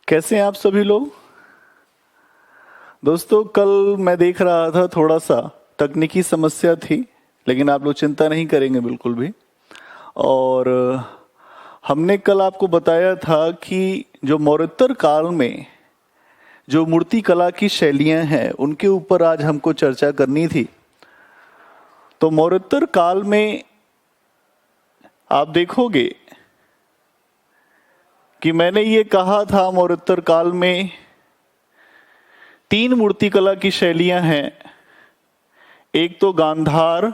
कैसे हैं आप सभी लोग। दोस्तों, कल मैं देख रहा था, थोड़ा सा तकनीकी समस्या थी, लेकिन आप लोग चिंता नहीं करेंगे बिल्कुल भी। और हमने कल आपको बताया था कि जो मौर्योत्तर काल में जो मूर्ति कला की शैलियां हैं उनके ऊपर आज हमको चर्चा करनी थी। तो मौर्योत्तर काल में आप देखोगे कि मैंने ये कहा था, मौर्योत्तर काल में 3 मूर्ति कला की शैलियां हैं। एक तो गांधार।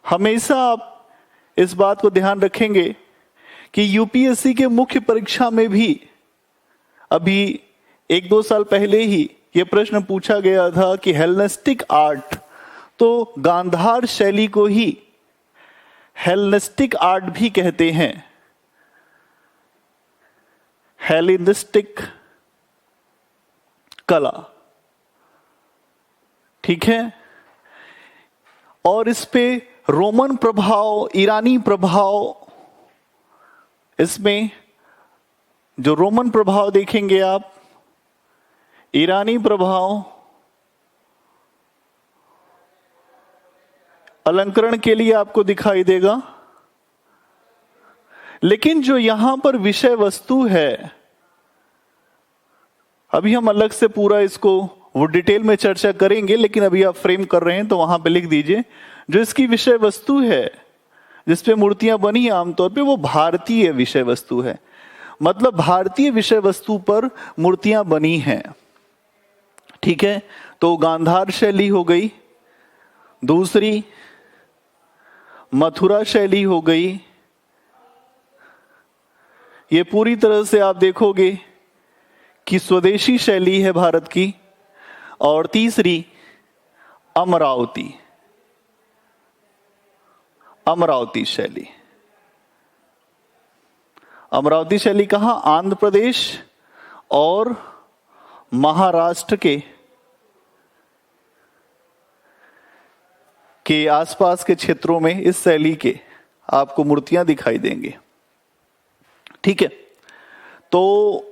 हमेशा आप इस बात को ध्यान रखेंगे कि यूपीएससी के मुख्य परीक्षा में भी अभी 1-2 साल पहले ही यह प्रश्न पूछा गया था कि हेलेनिस्टिक आर्ट, तो गांधार शैली को ही हेलेनिस्टिक आर्ट भी कहते हैं। हेलेनिस्टिक कला, ठीक है। और इस पे रोमन प्रभाव, ईरानी प्रभाव, इसमें जो रोमन प्रभाव देखेंगे आप, ईरानी प्रभाव अलंकरण के लिए आपको दिखाई देगा। लेकिन जो यहां पर विषय वस्तु है, अभी हम अलग से पूरा इसको वो डिटेल में चर्चा करेंगे, लेकिन अभी आप फ्रेम कर रहे हैं तो वहां पे लिख दीजिए जो इसकी विषय वस्तु है, जिसपे मूर्तियां बनी है आमतौर पे, वो भारतीय विषय वस्तु है। मतलब भारतीय विषय वस्तु पर मूर्तियां बनी हैं, ठीक है। तो गांधार शैली हो गई, दूसरी मथुरा शैली हो गई। ये पूरी तरह से आप देखोगे कि स्वदेशी शैली है भारत की। और तीसरी अमरावती, अमरावती शैली। अमरावती शैली कहां? आंध्र प्रदेश और महाराष्ट्र के आसपास के क्षेत्रों में इस शैली के आपको मूर्तियां दिखाई देंगी, ठीक है। तो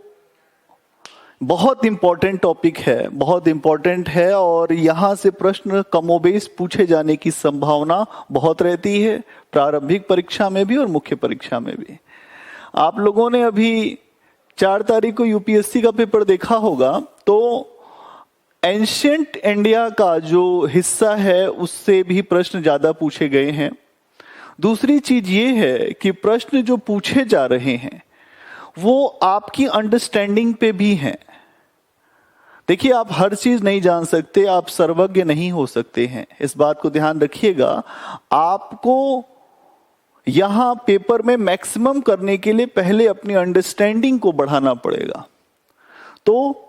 बहुत इंपॉर्टेंट टॉपिक है, बहुत इंपॉर्टेंट है, और यहां से प्रश्न कमोबेश पूछे जाने की संभावना बहुत रहती है, प्रारंभिक परीक्षा में भी और मुख्य परीक्षा में भी। आप लोगों ने अभी 4 तारीख को यूपीएससी का पेपर देखा होगा, तो एंशिएंट इंडिया का जो हिस्सा है उससे भी प्रश्न ज्यादा पूछे गए हैं। दूसरी चीज ये है कि प्रश्न जो पूछे जा रहे हैं वो आपकी अंडरस्टैंडिंग पे भी हैं। देखिए, आप हर चीज नहीं जान सकते, आप सर्वज्ञ नहीं हो सकते हैं, इस बात को ध्यान रखिएगा। आपको यहां पेपर में मैक्सिमम करने के लिए पहले अपनी अंडरस्टैंडिंग को बढ़ाना पड़ेगा। तो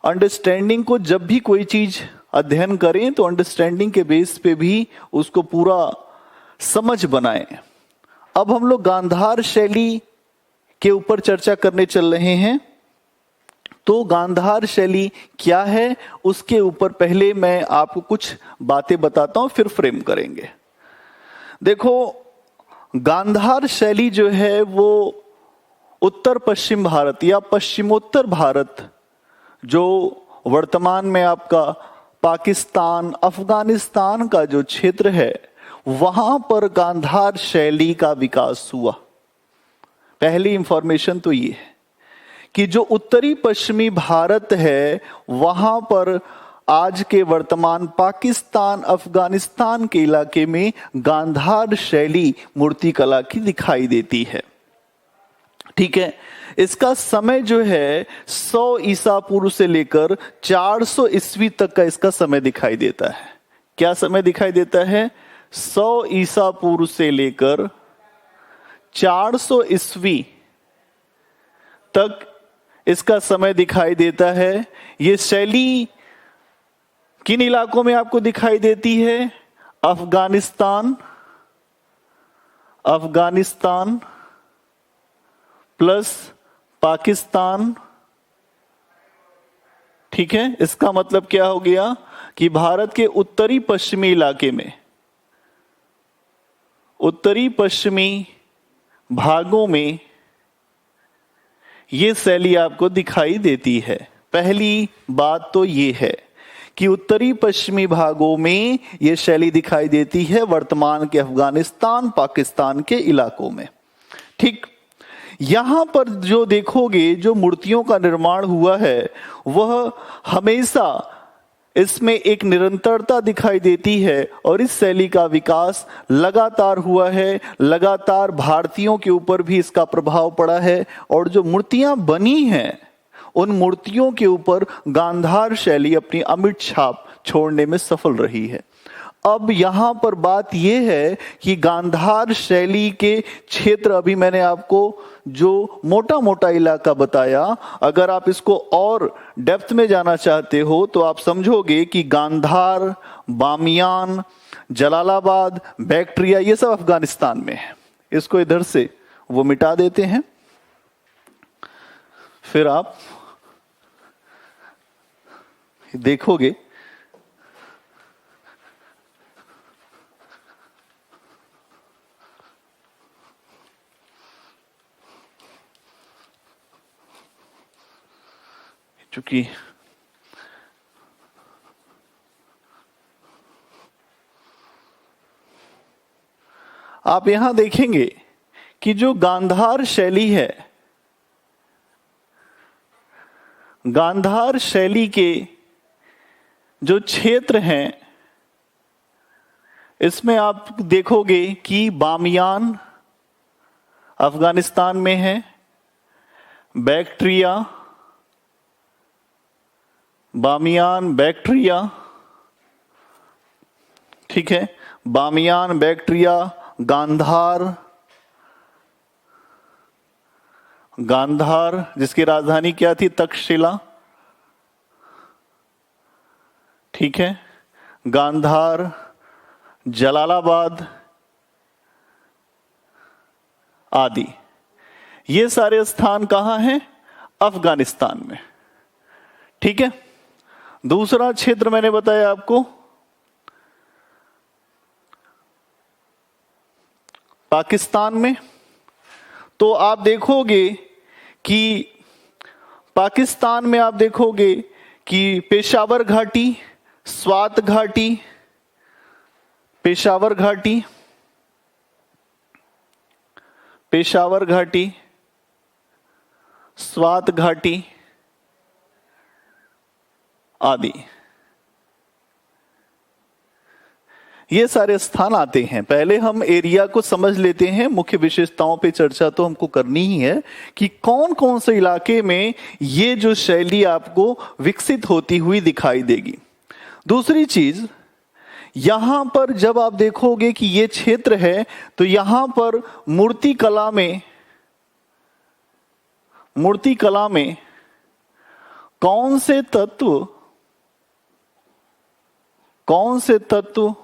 अंडरस्टैंडिंग को, जब भी कोई चीज अध्ययन करें तो अंडरस्टैंडिंग के बेस पे भी उसको पूरा समझ बनाएं। अब हम लोग गांधार शैली के ऊपर चर्चा करने चल रहे हैं। तो गांधार शैली क्या है उसके ऊपर पहले मैं आपको कुछ बातें बताता हूं, फिर फ्रेम करेंगे। देखो, गांधार शैली जो है वो उत्तर पश्चिम भारत या पश्चिमोत्तर भारत, जो वर्तमान में आपका पाकिस्तान, अफगानिस्तान का जो क्षेत्र है, वहां पर गांधार शैली का विकास हुआ। पहली इंफॉर्मेशन तो ये है कि जो उत्तरी पश्चिमी भारत है वहां पर आज के वर्तमान पाकिस्तान, अफगानिस्तान के इलाके में गांधार शैली मूर्ति कला की दिखाई देती है, ठीक है। इसका समय जो है 100 ईसा पूर्व से लेकर 400 ईस्वी तक का इसका समय दिखाई देता है। क्या समय दिखाई देता है? 100 ईसा पूर्व से लेकर 400 ईस्वी तक इसका समय दिखाई देता है। ये शैली किन इलाकों में आपको दिखाई देती है? अफगानिस्तान, अफगानिस्तान प्लस पाकिस्तान, ठीक है। इसका मतलब क्या हो गया कि भारत के उत्तरी पश्चिमी इलाके में, उत्तरी पश्चिमी भागों में ये शैली आपको दिखाई देती है। पहली बात तो ये है कि उत्तरी पश्चिमी भागों में ये शैली दिखाई देती है, वर्तमान के अफगानिस्तान पाकिस्तान के इलाकों में। ठीक, यहां पर जो देखोगे जो मूर्तियों का निर्माण हुआ है वह हमेशा इसमें एक निरंतरता दिखाई देती है और इस शैली का विकास लगातार हुआ है। लगातार भारतीयों के ऊपर भी इसका प्रभाव पड़ा है और जो मूर्तियां बनी हैं उन मूर्तियों के ऊपर गांधार शैली अपनी अमिट छाप छोड़ने में सफल रही है। अब यहां पर बात यह है कि गांधार शैली के क्षेत्र, अभी मैंने आपको जो मोटा मोटा इलाका बताया, अगर आप इसको और डेप्थ में जाना चाहते हो तो आप समझोगे कि गांधार, बामियान, जलालाबाद, बैक्ट्रिया, ये सब अफगानिस्तान में है। इसको इधर से वो मिटा देते हैं, फिर आप देखोगे चूंकि आप यहां देखेंगे कि जो गांधार शैली है, गांधार शैली के जो क्षेत्र हैं इसमें आप देखोगे कि बामियान अफगानिस्तान में है, बैक्ट्रिया, बामियान, बैक्ट्रिया, ठीक है, बामियान, बैक्ट्रिया, गांधार, गांधार जिसकी राजधानी क्या थी, तक्षशिला, ठीक है, गांधार, जलालाबाद आदि, ये सारे स्थान कहां हैं? अफगानिस्तान में। ठीक है, दूसरा क्षेत्र मैंने बताया आपको पाकिस्तान में। तो आप देखोगे कि पाकिस्तान में आप देखोगे कि पेशावर घाटी, स्वात घाटी, पेशावर घाटी, पेशावर घाटी, स्वात घाटी आदि, ये सारे स्थान आते हैं। पहले हम एरिया को समझ लेते हैं, मुख्य विशेषताओं पे चर्चा तो हमको करनी ही है कि कौन कौन से इलाके में ये जो शैली आपको विकसित होती हुई दिखाई देगी। दूसरी चीज, यहां पर जब आप देखोगे कि ये क्षेत्र है तो यहां पर मूर्ति कला में कौन से तत्व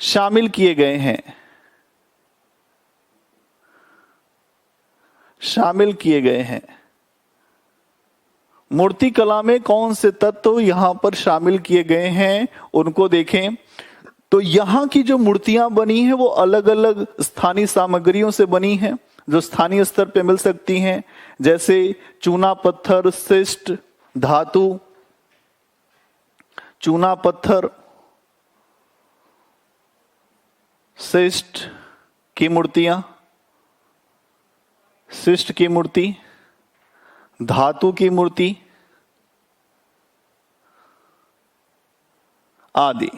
शामिल किए गए हैं, शामिल किए गए हैं। मूर्ति कला में कौन से तत्व यहां पर शामिल किए गए हैं उनको देखें। तो यहां की जो मूर्तियां बनी हैं वो अलग अलग स्थानीय सामग्रियों से बनी हैं जो स्थानीय स्तर पे मिल सकती हैं, जैसे चूना पत्थर, शिष्ट धातु, चूना पत्थर, शिष्ट की मूर्तियां, शिष्ट की मूर्ति, धातु की मूर्ति आदि।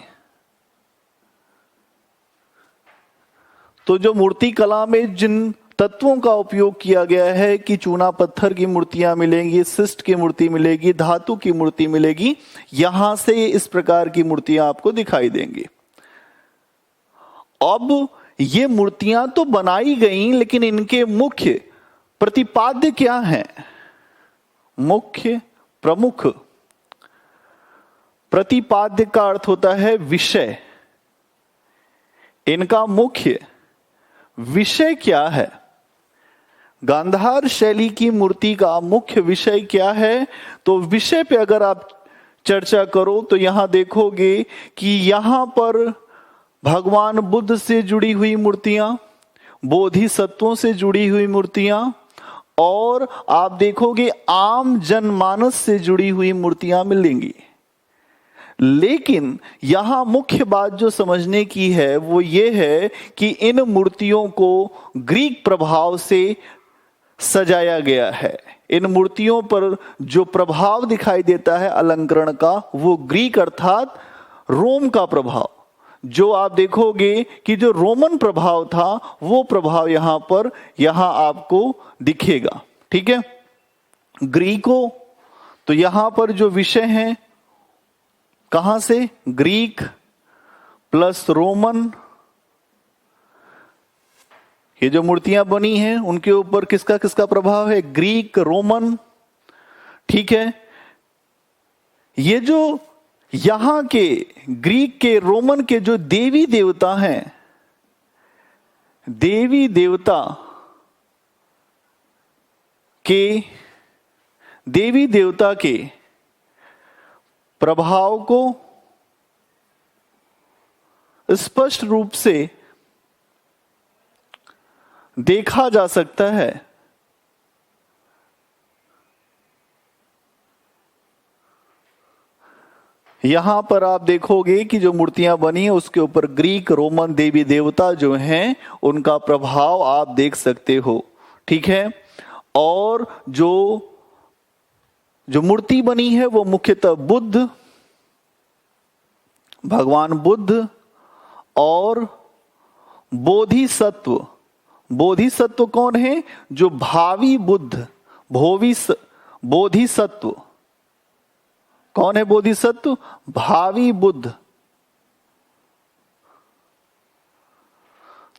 तो जो मूर्ति कला में जिन तत्वों का उपयोग किया गया है कि चूना पत्थर की मूर्तियां मिलेंगी, शिष्ट की मूर्ति मिलेगी, धातु की मूर्ति मिलेगी, यहां से इस प्रकार की मूर्तियां आपको दिखाई देंगी। अब ये मूर्तियां तो बनाई गई, लेकिन इनके मुख्य प्रतिपाद्य क्या हैं? मुख्य, प्रमुख। प्रतिपाद्य का अर्थ होता है विषय। इनका मुख्य विषय क्या है? गांधार शैली की मूर्ति का मुख्य विषय क्या है? तो विषय पे अगर आप चर्चा करो तो यहां देखोगे कि यहां पर भगवान बुद्ध से जुड़ी हुई मूर्तियां, बोधिसत्वों से जुड़ी हुई मूर्तियां और आप देखोगे आम जनमानस से जुड़ी हुई मूर्तियां मिलेंगी। लेकिन यहां मुख्य बात जो समझने की है वो ये है कि इन मूर्तियों को ग्रीक प्रभाव से सजाया गया है। इन मूर्तियों पर जो प्रभाव दिखाई देता है अलंकरण का, वो ग्रीक अर्थात रोम का प्रभाव। जो आप देखोगे कि जो रोमन प्रभाव था वो प्रभाव यहां आपको दिखेगा। ठीक है, ग्रीको, तो यहां पर जो विषय है कहां से, ग्रीक प्लस रोमन। ये जो मूर्तियां बनी हैं उनके ऊपर किसका किसका प्रभाव है, ग्रीक रोमन। ठीक है, ये जो यहां के ग्रीक के रोमन के जो देवी देवता हैं, देवी देवता के प्रभाव को स्पष्ट रूप से देखा जा सकता है। यहां पर आप देखोगे कि जो मूर्तियां बनी है उसके ऊपर ग्रीक रोमन देवी देवता जो हैं उनका प्रभाव आप देख सकते हो। ठीक है, और जो मूर्ति बनी है वो मुख्यतः बुद्ध, भगवान बुद्ध और बोधिसत्व। बोधिसत्व कौन है, जो भावी बुद्ध, बोधिसत्व कौन है, बोधिसत्व भावी बुद्ध।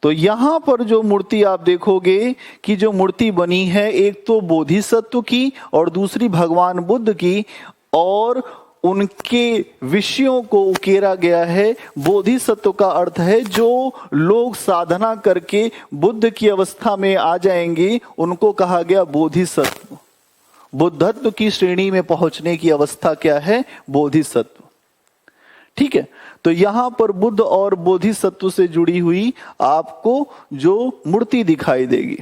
तो यहां पर जो मूर्ति आप देखोगे कि जो मूर्ति बनी है एक तो बोधिसत्व की और दूसरी भगवान बुद्ध की, और उनके विषयों को उकेरा गया है। बोधिसत्व का अर्थ है जो लोग साधना करके बुद्ध की अवस्था में आ जाएंगे उनको कहा गया बोधिसत्व। बुद्धत्व की श्रेणी में पहुंचने की अवस्था क्या है, बोधिसत्व। ठीक है, तो यहां पर बुद्ध और बोधिसत्व से जुड़ी हुई आपको जो मूर्ति दिखाई देगी।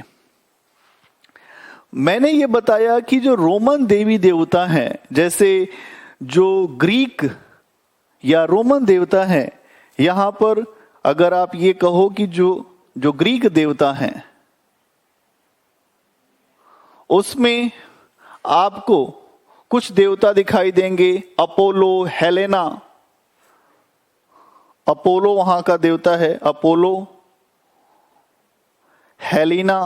मैंने ये बताया कि जो रोमन देवी देवता हैं, जैसे जो ग्रीक या रोमन देवता हैं, यहां पर अगर आप ये कहो कि जो ग्रीक देवता हैं उसमें आपको कुछ देवता दिखाई देंगे, अपोलो, हेलेना। अपोलो वहां का देवता है, अपोलो, हेलिना,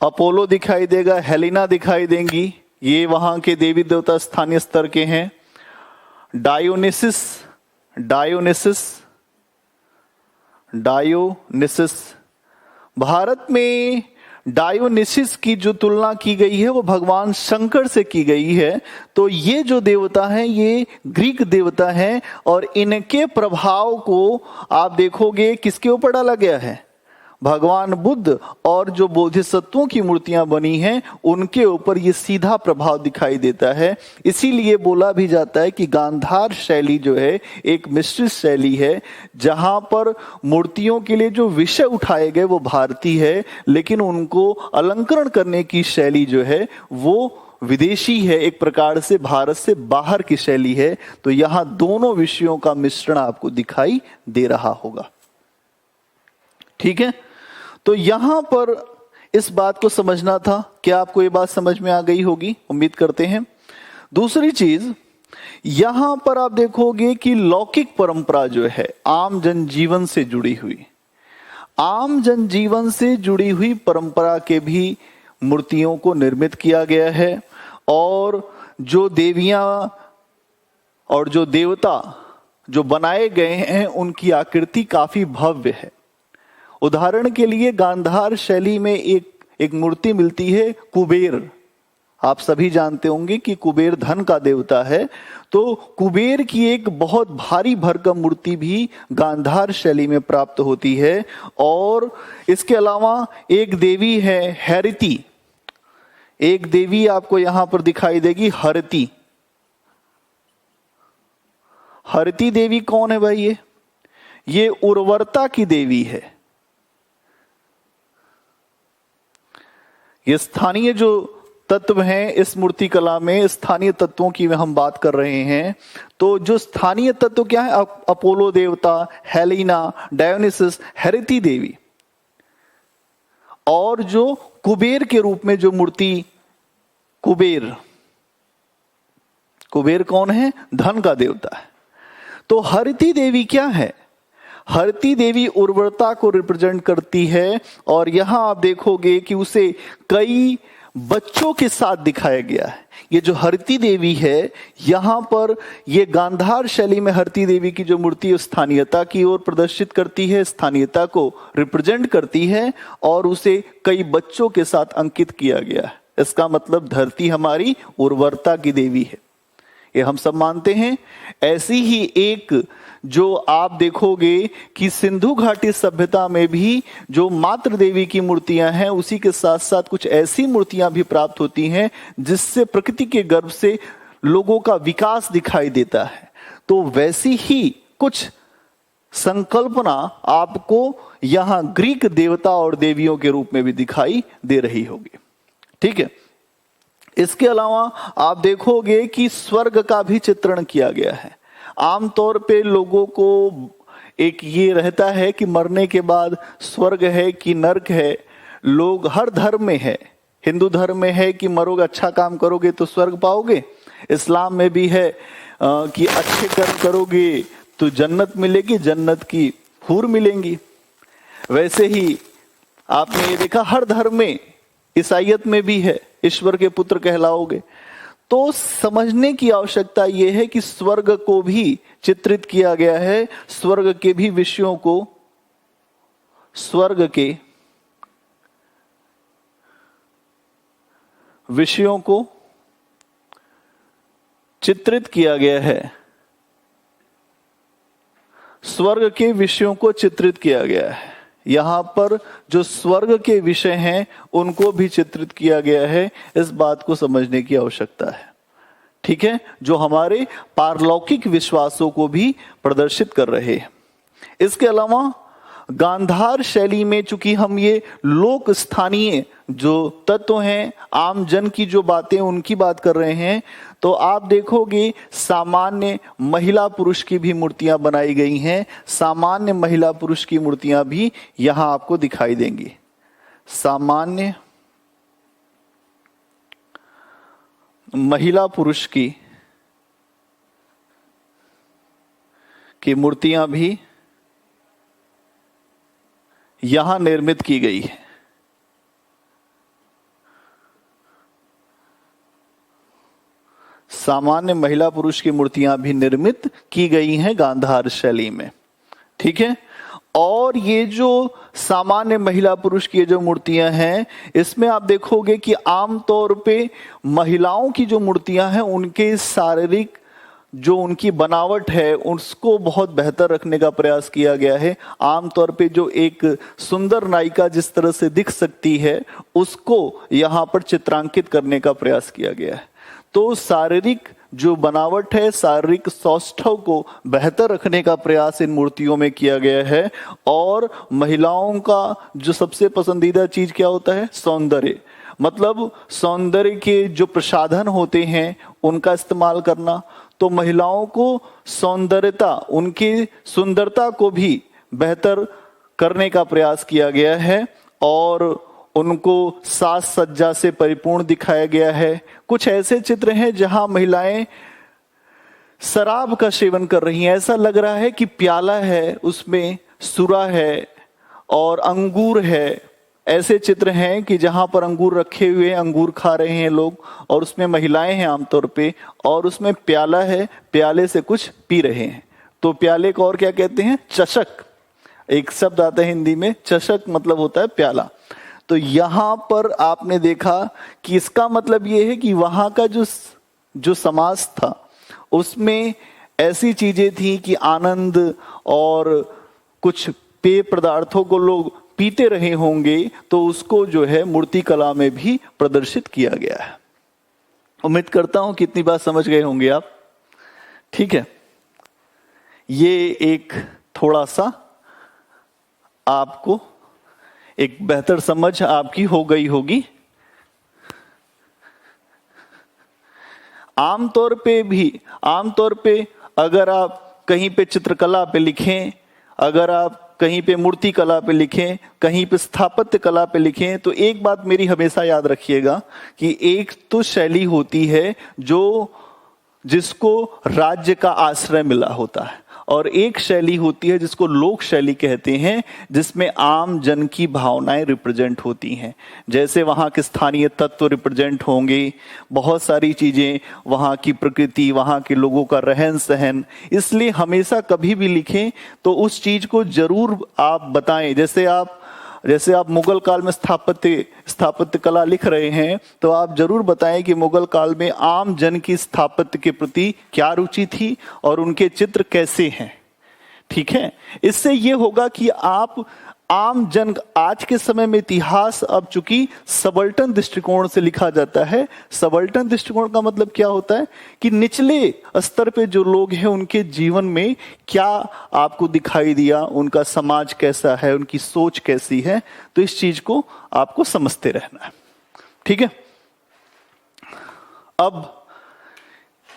अपोलो दिखाई देगा, हेलिना दिखाई देंगी। ये वहां के देवी देवता स्थानीय स्तर के हैं। डायोनिसिस। भारत में डायोनिसिस की जो तुलना की गई है वो भगवान शंकर से की गई है। तो ये जो देवता हैं ये ग्रीक देवता हैं और इनके प्रभाव को आप देखोगे किसके ऊपर डाला गया है, भगवान बुद्ध और जो बोधिसत्वों की मूर्तियां बनी हैं उनके ऊपर ये सीधा प्रभाव दिखाई देता है। इसीलिए बोला भी जाता है कि गांधार शैली जो है एक मिश्रित शैली है, जहां पर मूर्तियों के लिए जो विषय उठाए गए वो भारतीय है, लेकिन उनको अलंकरण करने की शैली जो है वो विदेशी है, एक प्रकार से भारत से बाहर की शैली है। तो यहां दोनों विषयों का मिश्रण आपको दिखाई दे रहा होगा। ठीक है, तो यहां पर इस बात को समझना था। क्या आपको ये बात समझ में आ गई होगी, उम्मीद करते हैं। दूसरी चीज, यहां पर आप देखोगे कि लौकिक परंपरा जो है आम जनजीवन से जुड़ी हुई, आम जनजीवन से जुड़ी हुई परंपरा के भी मूर्तियों को निर्मित किया गया है। और जो देवियां और जो देवता जो बनाए गए हैं उनकी आकृति काफी भव्य है। उदाहरण के लिए गांधार शैली में एक मूर्ति मिलती है कुबेर। आप सभी जानते होंगे कि कुबेर धन का देवता है। तो कुबेर की एक बहुत भारी भरकम मूर्ति भी गांधार शैली में प्राप्त होती है। और इसके अलावा एक देवी है हैरिति, एक देवी आपको यहां पर दिखाई देगी हरति। हरति देवी कौन है भाई, ये उर्वरता की देवी है। ये स्थानीय जो तत्व हैं इस मूर्ति कला में, स्थानीय तत्वों की हम बात कर रहे हैं। तो जो स्थानीय तत्व क्या है? अपोलो देवता, हेलिना, डायोनिसस, हेरेती देवी, और जो कुबेर के रूप में जो मूर्ति, कुबेर कौन है? धन का देवता है। तो हरती देवी क्या है? हरती देवी उर्वरता को रिप्रेजेंट करती है, और यहां आप देखोगे कि उसे कई बच्चों के साथ दिखाया गया है। ये जो हरती देवी है, यहां पर ये गांधार शैली में हरती देवी की जो मूर्ति है स्थानीयता की ओर प्रदर्शित करती है, स्थानीयता को रिप्रेजेंट करती है, और उसे कई बच्चों के साथ अंकित किया गया है। इसका मतलब धरती हमारी उर्वरता की देवी है, ये हम सब मानते हैं। ऐसी ही एक जो आप देखोगे कि सिंधु घाटी सभ्यता में भी जो मातृ देवी की मूर्तियां हैं, उसी के साथ साथ कुछ ऐसी मूर्तियां भी प्राप्त होती हैं जिससे प्रकृति के गर्भ से लोगों का विकास दिखाई देता है। तो वैसी ही कुछ संकल्पना आपको यहां ग्रीक देवता और देवियों के रूप में भी दिखाई दे रही होगी। ठीक है। इसके अलावा आप देखोगे कि स्वर्ग का भी चित्रण किया गया है। आमतौर पे लोगों को एक ये रहता है कि मरने के बाद स्वर्ग है कि नरक है। लोग हर धर्म में है, हिंदू धर्म में है कि मरोगे, अच्छा काम करोगे तो स्वर्ग पाओगे। इस्लाम में भी है कि अच्छे कर्म करोगे तो जन्नत मिलेगी, जन्नत की हूर मिलेंगी। वैसे ही आपने ये देखा हर धर्म में, ईसाईयत में भी है, ईश्वर के पुत्र कहलाओगे। तो समझने की आवश्यकता यह है कि स्वर्ग को भी चित्रित किया गया है, स्वर्ग के भी विषयों को, स्वर्ग के विषयों को चित्रित किया गया है, स्वर्ग के विषयों को चित्रित किया गया है। यहां पर जो स्वर्ग के विषय हैं उनको भी चित्रित किया गया है, इस बात को समझने की आवश्यकता है। ठीक है, जो हमारे पारलौकिक विश्वासों को भी प्रदर्शित कर रहे हैं। इसके अलावा गांधार शैली में चूंकि हम ये लोक स्थानीय जो तत्व हैं, आम जन की जो बातें उनकी बात कर रहे हैं, तो आप देखोगे सामान्य महिला पुरुष की भी मूर्तियां बनाई गई हैं। सामान्य महिला पुरुष की मूर्तियां भी यहां आपको दिखाई देंगी। सामान्य महिला पुरुष की मूर्तियां भी यहां निर्मित की गई है। सामान्य महिला पुरुष की मूर्तियां भी निर्मित की गई हैं गांधार शैली में। ठीक है। और ये जो सामान्य महिला पुरुष की जो मूर्तियां हैं, इसमें आप देखोगे कि आमतौर पे महिलाओं की जो मूर्तियां हैं उनके शारीरिक जो उनकी बनावट है उसको बहुत बेहतर रखने का प्रयास किया गया है। आमतौर पे जो एक सुंदर नायिका जिस तरह से दिख सकती है उसको यहाँ पर चित्रांकित करने का प्रयास किया गया है। तो शारीरिक जो बनावट है, शारीरिक सौष्ठव को बेहतर रखने का प्रयास इन मूर्तियों में किया गया है। और महिलाओं का जो सबसे पसंदीदा चीज क्या होता है? सौंदर्य। मतलब सौंदर्य के जो प्रसाधन होते हैं उनका इस्तेमाल करना। तो महिलाओं को सौंदर्यता, उनकी सुंदरता को भी बेहतर करने का प्रयास किया गया है और उनको साज सज्जा से परिपूर्ण दिखाया गया है। कुछ ऐसे चित्र हैं जहां महिलाएं शराब का सेवन कर रही हैं। ऐसा लग रहा है कि प्याला है, उसमें सुरा है और अंगूर है। ऐसे चित्र हैं कि जहां पर अंगूर रखे हुए, अंगूर खा रहे हैं लोग, और उसमें महिलाएं हैं आमतौर पे, और उसमें प्याला है, प्याले से कुछ पी रहे हैं। तो प्याले को और क्या कहते हैं? चषक। एक शब्द आता है हिंदी में, चषक मतलब होता है प्याला। तो यहां पर आपने देखा कि इसका मतलब यह है कि वहां का जो समाज था उसमें ऐसी चीजें थी कि आनंद और कुछ पेय पदार्थों को लोग पीते रहे होंगे, तो उसको जो है मूर्ति कला में भी प्रदर्शित किया गया है। उम्मीद करता हूं कि इतनी बात समझ गए होंगे आप। ठीक है, ये एक थोड़ा सा आपको एक बेहतर समझ आपकी हो गई होगी आमतौर पे अगर आप कहीं पे चित्रकला पे लिखें, अगर आप कहीं पे मूर्ति कला पे लिखें, कहीं पे स्थापत्य कला पे लिखें, तो एक बात मेरी हमेशा याद रखिएगा कि एक तो शैली होती है जिसको राज्य का आश्रय मिला होता है, और एक शैली होती है जिसको लोक शैली कहते हैं, जिसमें आम जन की भावनाएं रिप्रेजेंट होती हैं। जैसे वहाँ के स्थानीय तत्व रिप्रेजेंट होंगे, बहुत सारी चीजें, वहाँ की प्रकृति, वहाँ के लोगों का रहन सहन। इसलिए हमेशा कभी भी लिखें तो उस चीज को जरूर आप बताएं। जैसे आप मुगल काल में स्थापत्य कला लिख रहे हैं, तो आप जरूर बताएं कि मुगल काल में आम जन की स्थापत्य के प्रति क्या रुचि थी और उनके चित्र कैसे हैं। ठीक है, इससे ये होगा कि आप आम जन, आज के समय में इतिहास अब चूंकि सबल्टन दृष्टिकोण से लिखा जाता है। सबल्टन दृष्टिकोण का मतलब क्या होता है कि निचले स्तर पे जो लोग हैं उनके जीवन में क्या आपको दिखाई दिया, उनका समाज कैसा है, उनकी सोच कैसी है, तो इस चीज को आपको समझते रहना है। ठीक है, अब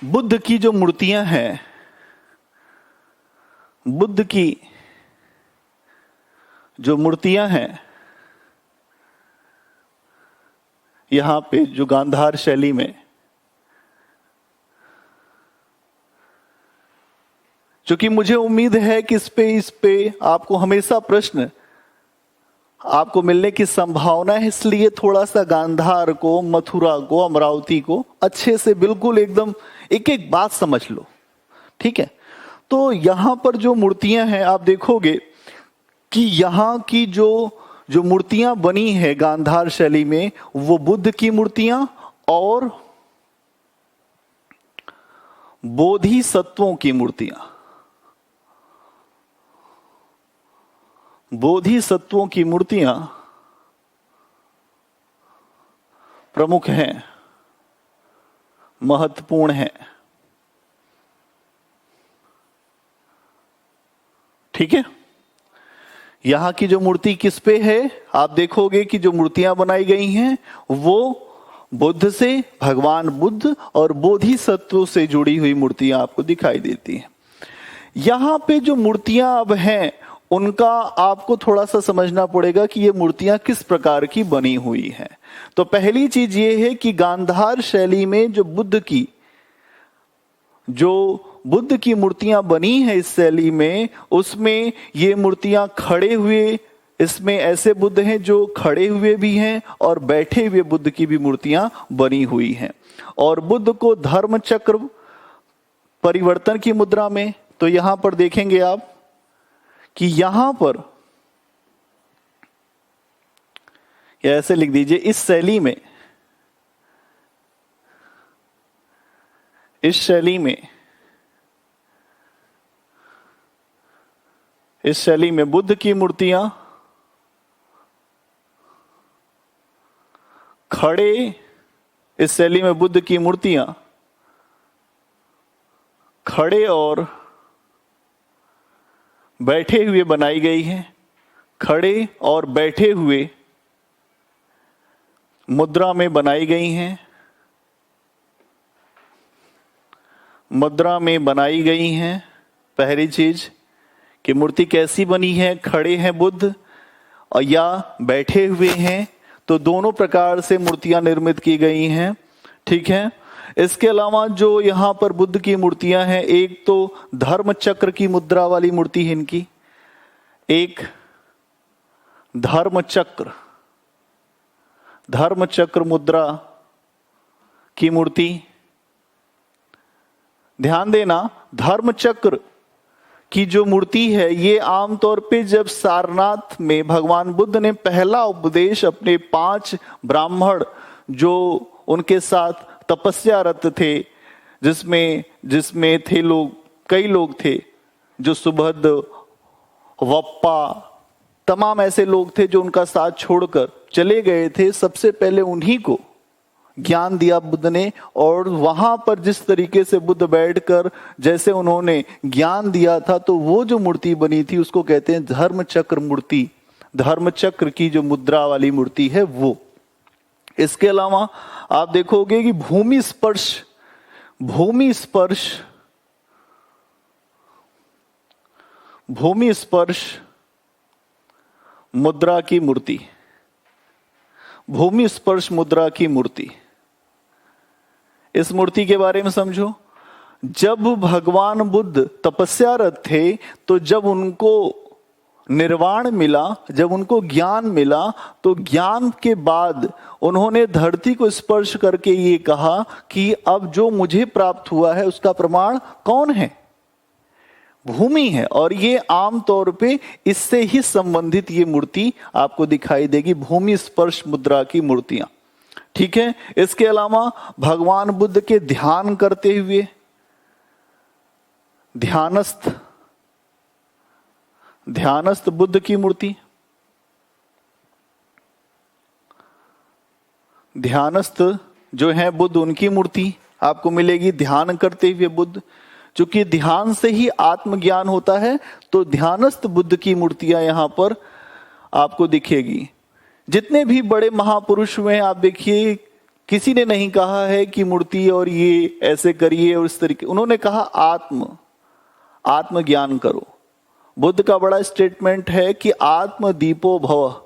बुद्ध की जो मूर्तियां हैं, बुद्ध की जो मूर्तियां हैं यहां पे जो गांधार शैली में, क्योंकि मुझे उम्मीद है कि इस पे आपको हमेशा प्रश्न आपको मिलने की संभावना है, इसलिए थोड़ा सा गांधार को, मथुरा को, अमरावती को अच्छे से बिल्कुल एकदम एक एक बात समझ लो। ठीक है, तो यहां पर जो मूर्तियां हैं आप देखोगे कि यहां की जो मूर्तियां बनी है गांधार शैली में, वो बुद्ध की मूर्तियां और बोधिसत्वों की मूर्तियां, बोधिसत्वों की मूर्तियां प्रमुख हैं, महत्वपूर्ण हैं। ठीक है, यहां की जो मूर्ति किस पे है, आप देखोगे कि जो मूर्तियां बनाई गई हैं वो बुद्ध से, भगवान बुद्ध और बोधिसत्व से जुड़ी हुई मूर्तियां आपको दिखाई देती हैं। यहां पे जो मूर्तियां अब हैं उनका आपको थोड़ा सा समझना पड़ेगा कि ये मूर्तियां किस प्रकार की बनी हुई हैं। तो पहली चीज ये है कि गांधार शैली में जो बुद्ध की मूर्तियां बनी है इस शैली में, उसमें ये मूर्तियां खड़े हुए, इसमें ऐसे बुद्ध हैं जो खड़े हुए भी हैं और बैठे हुए बुद्ध की भी मूर्तियां बनी हुई हैं। और बुद्ध को धर्म चक्र परिवर्तन की मुद्रा में, तो यहां पर देखेंगे आप कि यहां पर ऐसे लिख दीजिए, इस शैली में बुद्ध की मूर्तियां खड़े, इस शैली में बुद्ध की मूर्तियां खड़े और बैठे हुए बनाई गई हैं। खड़े और बैठे हुए मुद्रा में बनाई गई हैं, मुद्रा में बनाई गई हैं। पहली चीज कि मूर्ति कैसी बनी है, खड़े हैं बुद्ध और या बैठे हुए हैं, तो दोनों प्रकार से मूर्तियां निर्मित की गई हैं। ठीक है, इसके अलावा जो यहां पर बुद्ध की मूर्तियां हैं, एक तो धर्म चक्र की मुद्रा वाली मूर्ति है इनकी, एक धर्म चक्र मुद्रा की मूर्ति। ध्यान देना, धर्म चक्र की जो मूर्ति है ये आमतौर पे जब सारनाथ में भगवान बुद्ध ने पहला उपदेश अपने 5 ब्राह्मण जो उनके साथ तपस्यारत थे, जिसमें थे लोग, कई लोग थे, जो सुभद्र, वप्पा, तमाम ऐसे लोग थे जो उनका साथ छोड़कर चले गए थे। सबसे पहले उन्हीं को ज्ञान दिया बुद्ध ने, और वहां पर जिस तरीके से बुद्ध बैठकर जैसे उन्होंने ज्ञान दिया था, तो वो जो मूर्ति बनी थी उसको कहते हैं धर्म चक्र मूर्ति। धर्म चक्र की जो मुद्रा वाली मूर्ति है वो। इसके अलावा आप देखोगे कि भूमि भूमि स्पर्श मुद्रा की मूर्ति। भूमि स्पर्श मुद्रा की मूर्ति, इस मूर्ति के बारे में समझो। जब भगवान बुद्ध तपस्यारत थे, तो जब उनको निर्वाण मिला, जब उनको ज्ञान मिला, तो ज्ञान के बाद उन्होंने धरती को स्पर्श करके ये कहा कि अब जो मुझे प्राप्त हुआ है उसका प्रमाण कौन है? भूमि है। और ये आमतौर पे इससे ही संबंधित ये मूर्ति आपको दिखाई देगी, भूमि स्पर्श मुद्रा की मूर्तियां। ठीक है। इसके अलावा भगवान बुद्ध के ध्यान करते हुए ध्यानस्थ बुद्ध की मूर्ति, ध्यानस्थ जो है बुद्ध, उनकी मूर्ति आपको मिलेगी। ध्यान करते हुए बुद्ध, क्योंकि ध्यान से ही आत्मज्ञान होता है, तो ध्यानस्थ बुद्ध की मूर्तियां यहां पर आपको दिखेगी। जितने भी बड़े महापुरुष हुए हैं, आप देखिए, किसी ने नहीं कहा है कि मूर्ति और ये ऐसे करिए और इस तरीके, उन्होंने कहा आत्मज्ञान करो। बुद्ध का बड़ा स्टेटमेंट है कि आत्म दीपो भव,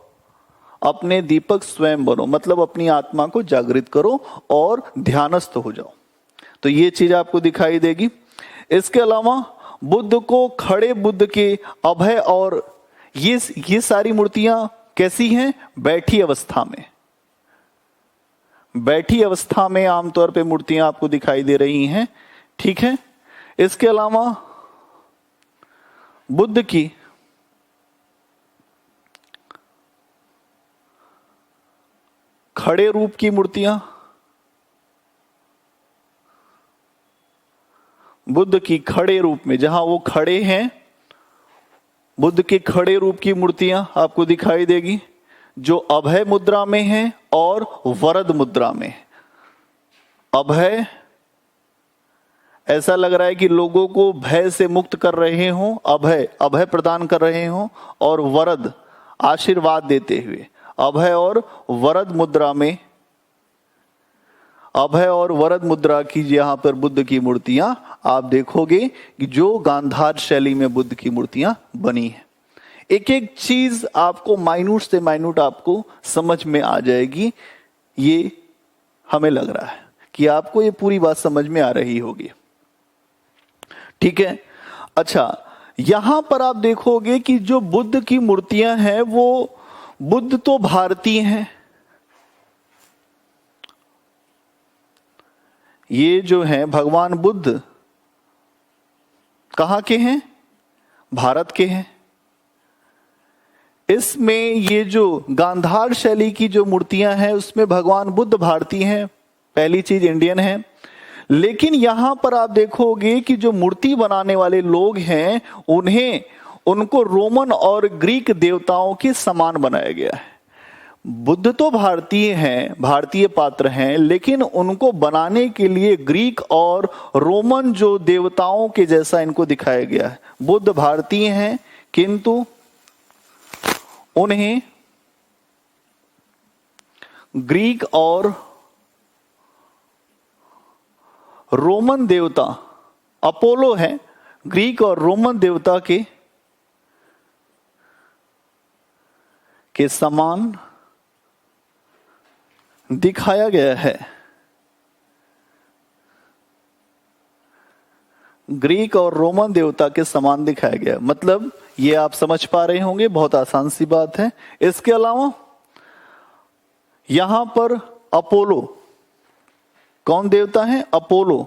अपने दीपक स्वयं बनो, मतलब अपनी आत्मा को जागृत करो और ध्यानस्थ हो जाओ। तो ये चीज आपको दिखाई देगी। इसके अलावा बुद्ध को खड़े बुद्ध के अभय, और ये सारी मूर्तियां कैसी हैं? बैठी अवस्था में, बैठी अवस्था में आमतौर पे मूर्तियां आपको दिखाई दे रही हैं। ठीक है। इसके अलावा बुद्ध की खड़े रूप की मूर्तियां, बुद्ध की खड़े रूप में, जहां वो खड़े हैं, बुद्ध के खड़े रूप की मूर्तियां आपको दिखाई देगी, जो अभय मुद्रा में है और वरद मुद्रा में। अभय, ऐसा लग रहा है कि लोगों को भय से मुक्त कर रहे हों, अभय प्रदान कर रहे हों, और वरद, आशीर्वाद देते हुए। अभय और वरद मुद्रा में, अभय और वरद मुद्रा की यहां पर बुद्ध की मूर्तियां आप देखोगे कि जो गांधार शैली में बुद्ध की मूर्तियां बनी है। एक एक चीज आपको माइन्यूट से माइन्यूट आपको समझ में आ जाएगी। ये हमें लग रहा है कि आपको ये पूरी बात समझ में आ रही होगी। ठीक है। अच्छा, यहां पर आप देखोगे कि जो बुद्ध की मूर्तियां हैं, वो बुद्ध तो भारतीय हैं। ये जो हैं भगवान बुद्ध कहां के हैं? भारत के हैं। इसमें ये जो गांधार शैली की जो मूर्तियां हैं, उसमें भगवान बुद्ध भारतीय हैं, पहली चीज इंडियन है। लेकिन यहां पर आप देखोगे कि जो मूर्ति बनाने वाले लोग हैं, उनको रोमन और ग्रीक देवताओं के समान बनाया गया है। बुद्ध तो भारतीय हैं, भारतीय पात्र हैं, लेकिन उनको बनाने के लिए ग्रीक और रोमन जो देवताओं के जैसा इनको दिखाया गया है। बुद्ध भारतीय हैं, किंतु उन्हें ग्रीक और रोमन देवता, अपोलो है, ग्रीक और रोमन देवता के समान दिखाया गया है। ग्रीक और रोमन देवता के समान दिखाया गया, मतलब ये आप समझ पा रहे होंगे, बहुत आसान सी बात है। इसके अलावा यहां पर अपोलो, कौन देवता है? अपोलो।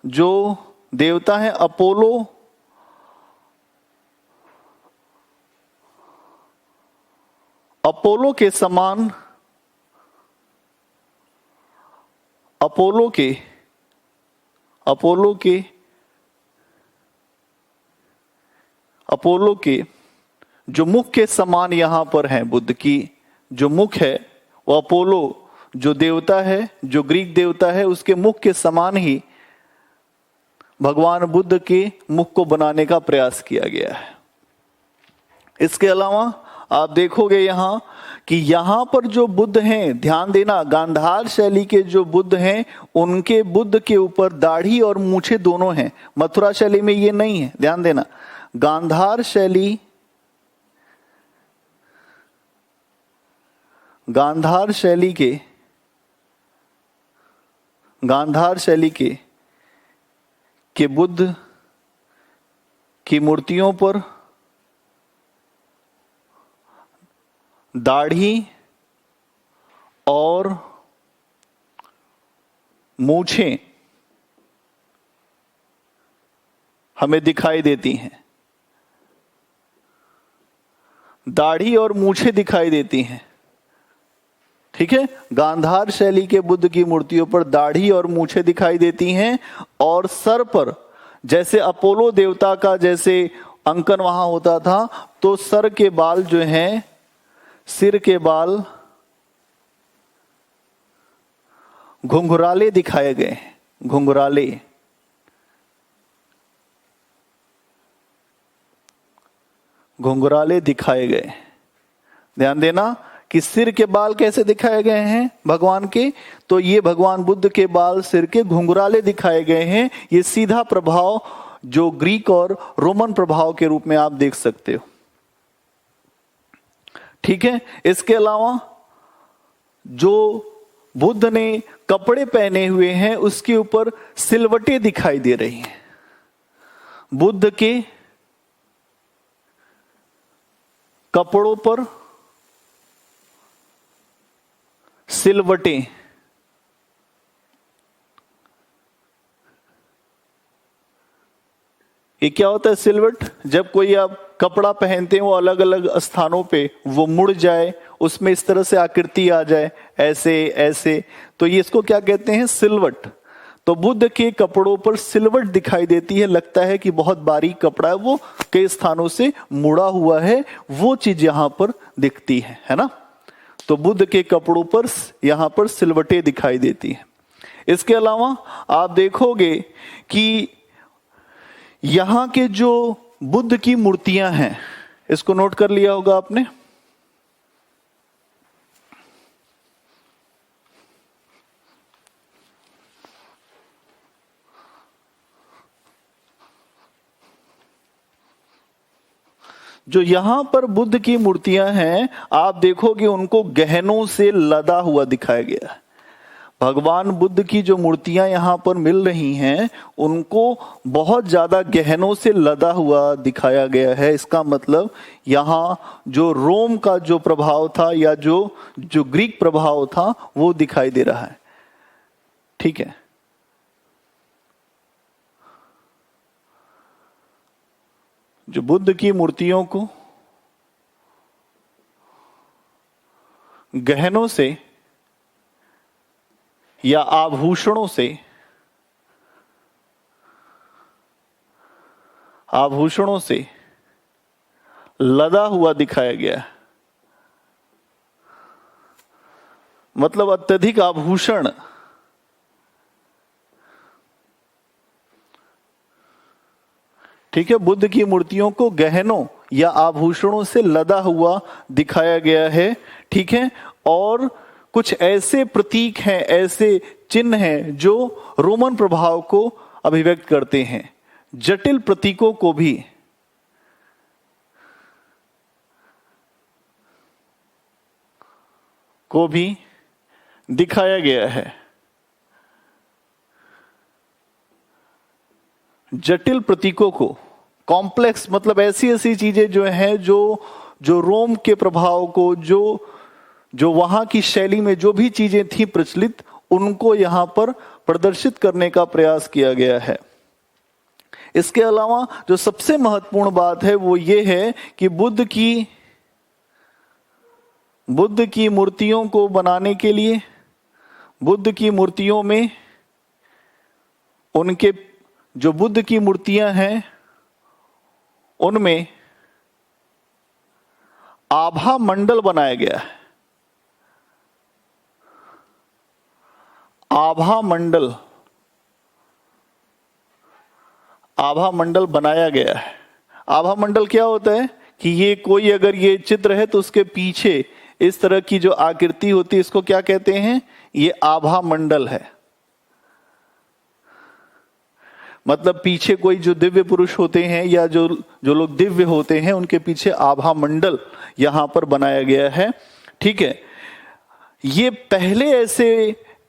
जो देवता है अपोलो, अपोलो के समान, अपोलो के जो मुख के समान यहां पर है, बुद्ध की जो मुख है वो अपोलो जो देवता है, जो ग्रीक देवता है, उसके मुख के समान ही भगवान बुद्ध के मुख को बनाने का प्रयास किया गया है। इसके अलावा आप देखोगे यहां कि यहां पर जो बुद्ध हैं, ध्यान देना, गांधार शैली के जो बुद्ध हैं उनके बुद्ध के ऊपर दाढ़ी और मूछे दोनों हैं। मथुरा शैली में ये नहीं है, ध्यान देना। गांधार शैली के बुद्ध की मूर्तियों पर दाढ़ी और मूछें हमें दिखाई देती हैं। दाढ़ी और मूछें दिखाई देती हैं, ठीक है। गांधार शैली के बुद्ध की मूर्तियों पर दाढ़ी और मूछें दिखाई देती हैं, और सर पर जैसे अपोलो देवता का जैसे अंकन वहां होता था, तो सर के बाल जो हैं, सिर के बाल घुंघराले दिखाए गए, घुंघराले दिखाए गए। ध्यान देना कि सिर के बाल कैसे दिखाए गए हैं भगवान के, तो ये भगवान बुद्ध के बाल सिर के घुंघराले दिखाए गए हैं। ये सीधा प्रभाव जो ग्रीक और रोमन प्रभाव के रूप में आप देख सकते हो, ठीक है। इसके अलावा जो बुद्ध ने कपड़े पहने हुए हैं उसके ऊपर सिलवटें दिखाई दे रही हैं। बुद्ध के कपड़ों पर सिलवटें, ये क्या होता है सिलवट? जब कोई आप कपड़ा पहनते हैं वो अलग अलग स्थानों पे वो मुड़ जाए, उसमें इस तरह से आकृति आ जाए, ऐसे ऐसे, तो ये इसको क्या कहते हैं? सिलवट। तो बुद्ध के कपड़ों पर सिलवट दिखाई देती है, लगता है कि बहुत बारीक कपड़ा है, वो कई स्थानों से मुड़ा हुआ है, वो चीज यहां पर दिखती है ना। तो बुद्ध के कपड़ों पर यहां पर सिलवटें दिखाई देती हैं। इसके अलावा आप देखोगे कि यहां के जो बुद्ध की मूर्तियां हैं, इसको नोट कर लिया होगा आपने, जो यहां पर बुद्ध की मूर्तियां हैं आप देखोगे उनको गहनों से लदा हुआ दिखाया गया है। भगवान बुद्ध की जो मूर्तियां यहां पर मिल रही हैं उनको बहुत ज्यादा गहनों से लदा हुआ दिखाया गया है। इसका मतलब यहां जो रोम का जो प्रभाव था या जो ग्रीक प्रभाव था वो दिखाई दे रहा है, ठीक है। जो बुद्ध की मूर्तियों को गहनों से या आभूषणों से लदा हुआ दिखाया गया, मतलब अत्यधिक आभूषण, ठीक है। बुद्ध की मूर्तियों को गहनों या आभूषणों से लदा हुआ दिखाया गया है, ठीक है। और कुछ ऐसे प्रतीक हैं, ऐसे चिन्ह हैं जो रोमन प्रभाव को अभिव्यक्त करते हैं। जटिल प्रतीकों को भी दिखाया गया है। जटिल प्रतीकों को, कॉम्प्लेक्स मतलब ऐसी ऐसी चीजें जो हैं जो रोम के प्रभाव को, जो वहां की शैली में जो भी चीजें थी प्रचलित, उनको यहां पर प्रदर्शित करने का प्रयास किया गया है। इसके अलावा जो सबसे महत्वपूर्ण बात है वो ये है कि बुद्ध की मूर्तियों को बनाने के लिए, बुद्ध की मूर्तियों में, उनके जो बुद्ध की मूर्तियां हैं उनमें आभा मंडल बनाया गया है। आभा मंडल बनाया गया है। आभा मंडल क्या होता है कि ये कोई अगर ये चित्र है तो उसके पीछे इस तरह की जो आकृति होती है इसको क्या कहते हैं, ये आभा मंडल है। मतलब पीछे कोई जो दिव्य पुरुष होते हैं या जो लोग दिव्य होते हैं उनके पीछे आभा मंडल यहां पर बनाया गया है। ठीक है, ये पहले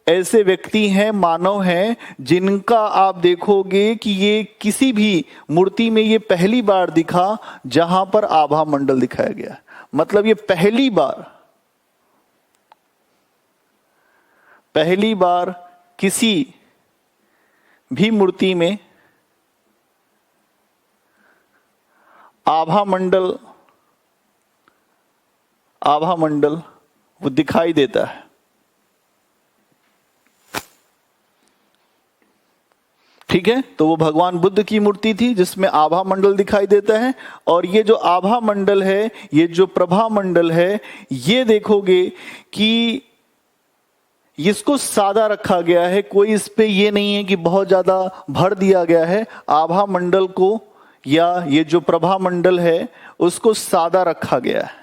ऐसे व्यक्ति हैं, मानव हैं, जिनका आप देखोगे कि ये किसी भी मूर्ति में ये पहली बार दिखा जहां पर आभा मंडल दिखाया गया। मतलब ये पहली बार किसी भी मूर्ति में आभा मंडल वो दिखाई देता है। ठीक है, तो वो भगवान बुद्ध की मूर्ति थी जिसमें आभा मंडल दिखाई देता है। और ये जो आभा मंडल है, ये जो प्रभा मंडल है, ये देखोगे कि इसको सादा रखा गया है। कोई इस पे ये नहीं है कि बहुत ज्यादा भर दिया गया है। आभा मंडल को या ये जो प्रभा मंडल है उसको सादा रखा गया है।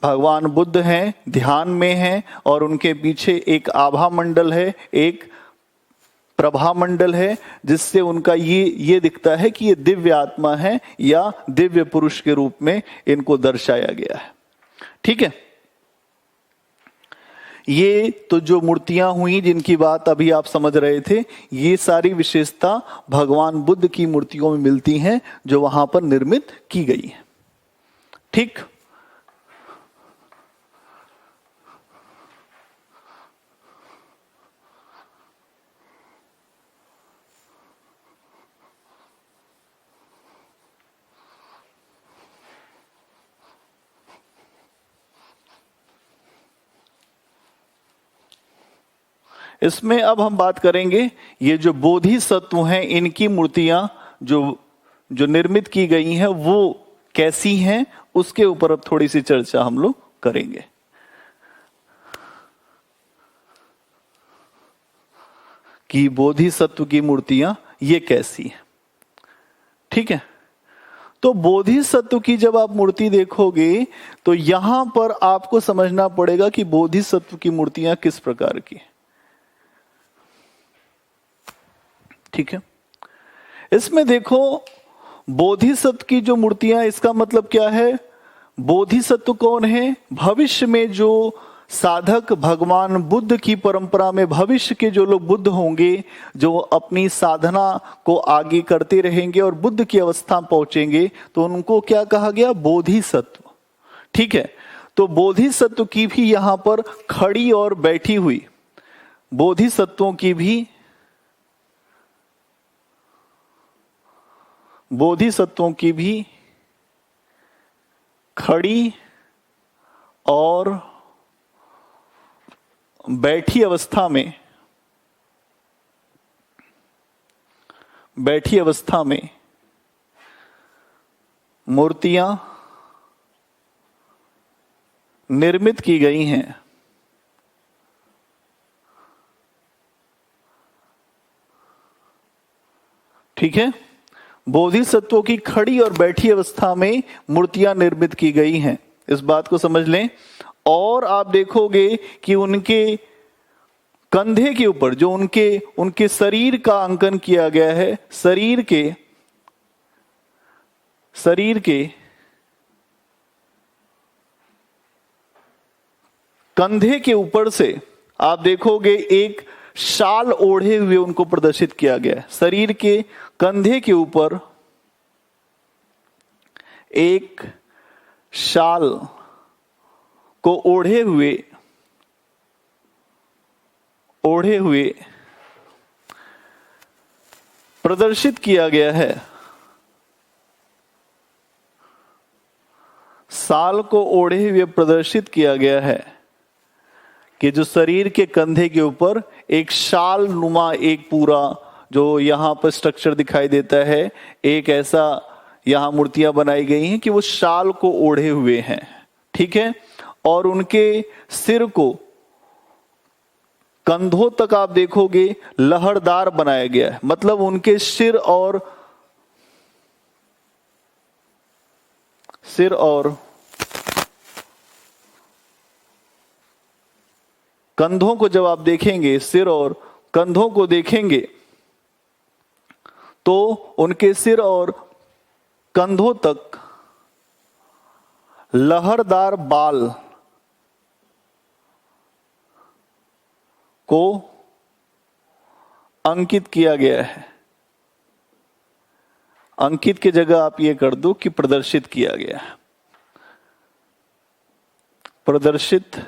भगवान बुद्ध हैं, ध्यान में हैं और उनके पीछे एक आभा मंडल है, एक प्रभा मंडल है, जिससे उनका ये दिखता है कि ये दिव्य आत्मा है या दिव्य पुरुष के रूप में इनको दर्शाया गया है। ठीक है, ये तो जो मूर्तियां हुई जिनकी बात अभी आप समझ रहे थे, ये सारी विशेषता भगवान बुद्ध की मूर्तियों में मिलती हैं जो वहां पर निर्मित की गई है। ठीक, इसमें अब हम बात करेंगे ये जो बोधिसत्व हैं, इनकी मूर्तियां जो निर्मित की गई हैं वो कैसी हैं, उसके ऊपर अब थोड़ी सी चर्चा हम लोग करेंगे। कि बोधिसत्व की मूर्तियां ये कैसी हैं। ठीक है, तो बोधिसत्व की जब आप मूर्ति देखोगे तो यहां पर आपको समझना पड़ेगा कि बोधिसत्व की मूर्तियां किस प्रकार की। ठीक है, इसमें देखो बोधिसत्व की जो मूर्तियां, इसका मतलब क्या है, बोधिसत्व कौन है, भविष्य में जो साधक भगवान बुद्ध की परंपरा में भविष्य के जो लोग बुद्ध होंगे, जो अपनी साधना को आगे करते रहेंगे और बुद्ध की अवस्था पहुंचेंगे, तो उनको क्या कहा गया, बोधिसत्व। ठीक है, तो बोधिसत्व की भी यहां पर खड़ी और बैठी हुई, बोधिसत्वों की भी खड़ी और बैठी अवस्था में मूर्तियां निर्मित की गई हैं। ठीक है, बोधिसत्वों की खड़ी और बैठी अवस्था में मूर्तियां निर्मित की गई हैं, इस बात को समझ लें। और आप देखोगे कि उनके कंधे के ऊपर जो उनके शरीर का अंकन किया गया है, शरीर के कंधे के ऊपर से आप देखोगे एक शाल ओढ़े हुए उनको प्रदर्शित किया गया है। शरीर के कंधे के ऊपर एक शाल को ओढ़े हुए प्रदर्शित किया गया है। शाल को ओढ़े हुए प्रदर्शित किया गया है कि जो शरीर के कंधे के ऊपर एक शाल नुमा एक पूरा जो यहां पर स्ट्रक्चर दिखाई देता है, एक ऐसा यहां मूर्तियां बनाई गई हैं कि वो शाल को ओढ़े हुए हैं। ठीक है, और उनके सिर को कंधों तक आप देखोगे लहरदार बनाया गया है। मतलब उनके सिर और सिर और कंधों को जब आप देखेंगे, सिर और कंधों को देखेंगे, तो उनके सिर और कंधों तक लहरदार बाल को अंकित किया गया है। अंकित की जगह आप ये कर दो कि प्रदर्शित किया गया है। प्रदर्शित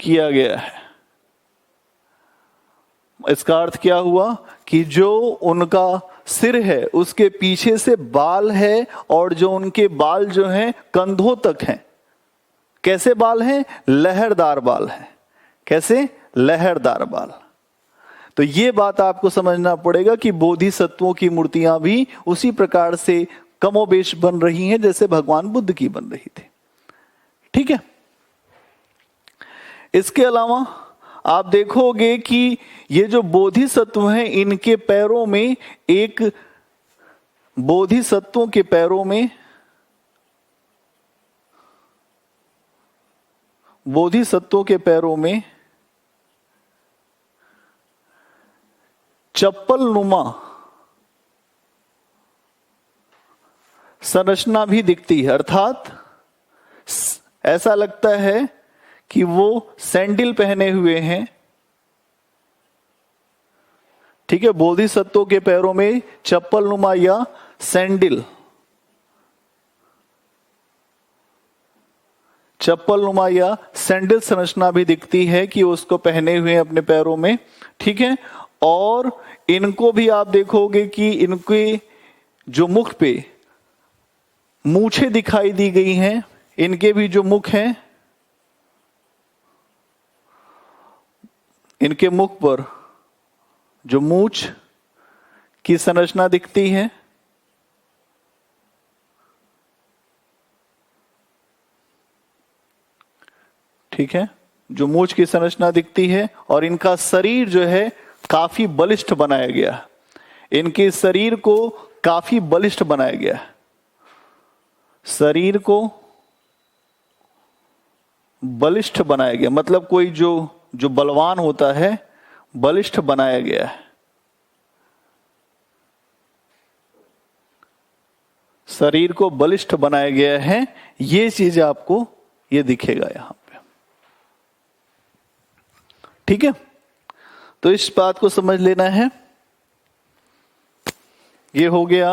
किया गया है। इसका अर्थ क्या हुआ कि जो उनका सिर है उसके पीछे से बाल है, और जो उनके बाल जो हैं कंधों तक हैं। कैसे बाल हैं? लहरदार बाल हैं। कैसे? लहरदार बाल। तो ये बात आपको समझना पड़ेगा कि बोधिसत्वों की मूर्तियां भी उसी प्रकार से कमोबेश बन रही हैं जैसे भगवान बुद्ध की बन रही थी। ठीक है। इसके अलावा आप देखोगे कि ये जो बोधिसत्व हैं, इनके पैरों में एक, बोधिसत्वों के पैरों में, बोधिसत्वों के पैरों में चप्पल नुमा संरचना भी दिखती है। अर्थात ऐसा लगता है कि वो सैंडल पहने हुए हैं। ठीक है। बोधिसत्वों के पैरों में चप्पल नुमा या सैंडल, चप्पल नुमा या सैंडल संरचना भी दिखती है कि उसको पहने हुए हैं अपने पैरों में। ठीक है। और इनको भी आप देखोगे कि इनके जो मुख पे मूछें दिखाई दी गई हैं, इनके भी जो मुख हैं, इनके मुख पर जो मूछ की संरचना दिखती है। ठीक है। जो मूछ की संरचना दिखती है, और इनका शरीर जो है काफी बलिष्ठ बनाया गया। इनके शरीर को काफी बलिष्ठ बनाया गया। शरीर को बलिष्ठ बनाया गया, मतलब कोई जो बलवान होता है, बलिष्ठ बनाया गया है। शरीर को बलिष्ठ बनाया गया है। ये चीज आपको ये दिखेगा यहां पे। ठीक है। तो इस बात को समझ लेना है। ये हो गया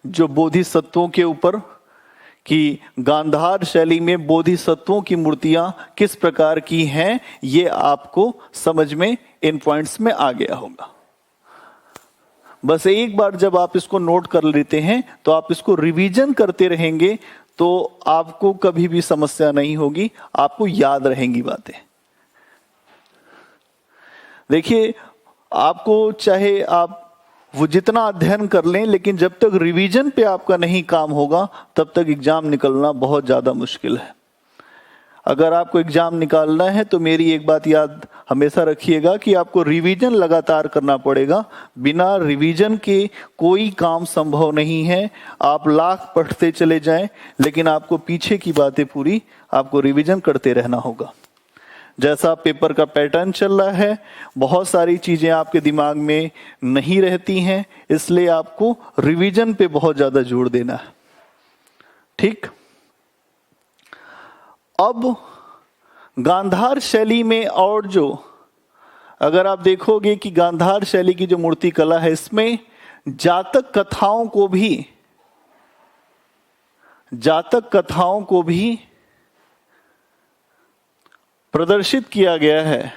जो बोधिसत्वों के ऊपर, कि गांधार शैली में बोधिसत्वों की मूर्तियां किस प्रकार की हैं, ये आपको समझ में, इन पॉइंट्स में आ गया होगा। बस एक बार जब आप इसको नोट कर लेते हैं तो आप इसको रिवीजन करते रहेंगे तो आपको कभी भी समस्या नहीं होगी, आपको याद रहेंगी बातें। देखिए, आपको चाहे आप वो जितना अध्ययन कर लें, लेकिन जब तक रिवीजन पे आपका नहीं काम होगा तब तक एग्जाम निकलना बहुत ज्यादा मुश्किल है। अगर आपको एग्जाम निकालना है तो मेरी एक बात याद हमेशा रखिएगा कि आपको रिवीजन लगातार करना पड़ेगा। बिना रिवीजन के कोई काम संभव नहीं है। आप लाख पढ़ते चले जाएं, लेकिन आपको पीछे की बातें पूरी आपको रिवीजन करते रहना होगा। जैसा पेपर का पैटर्न चल रहा है, बहुत सारी चीजें आपके दिमाग में नहीं रहती हैं, इसलिए आपको रिवीजन पे बहुत ज्यादा जोर देना है। ठीक। अब गांधार शैली में, और जो अगर आप देखोगे कि गांधार शैली की जो मूर्ति कला है, इसमें जातक कथाओं को भी प्रदर्शित किया गया है।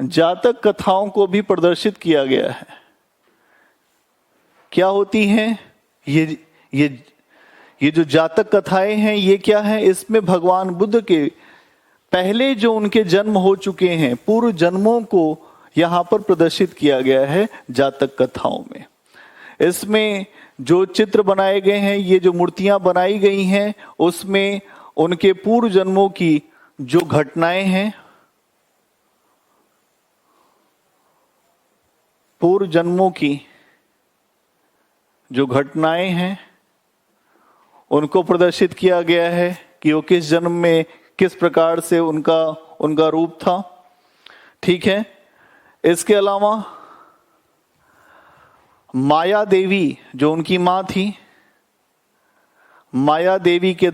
जातक कथाओं को भी प्रदर्शित किया गया है। क्या होती हैं ये जो जातक कथाएं हैं, ये क्या है? इसमें भगवान बुद्ध के पहले जो उनके जन्म हो चुके हैं, पूर्व जन्मों को यहां पर प्रदर्शित किया गया है जातक कथाओं में। इसमें जो चित्र बनाए गए हैं, ये जो मूर्तियां बनाई गई हैं, उसमें उनके पूर्व जन्मों की जो घटनाएं हैं, पूर्व जन्मों की जो घटनाएं हैं उनको प्रदर्शित किया गया है कि वो किस जन्म में किस प्रकार से उनका रूप था। ठीक है। इसके अलावा माया देवी जो उनकी मां थी, माया देवी के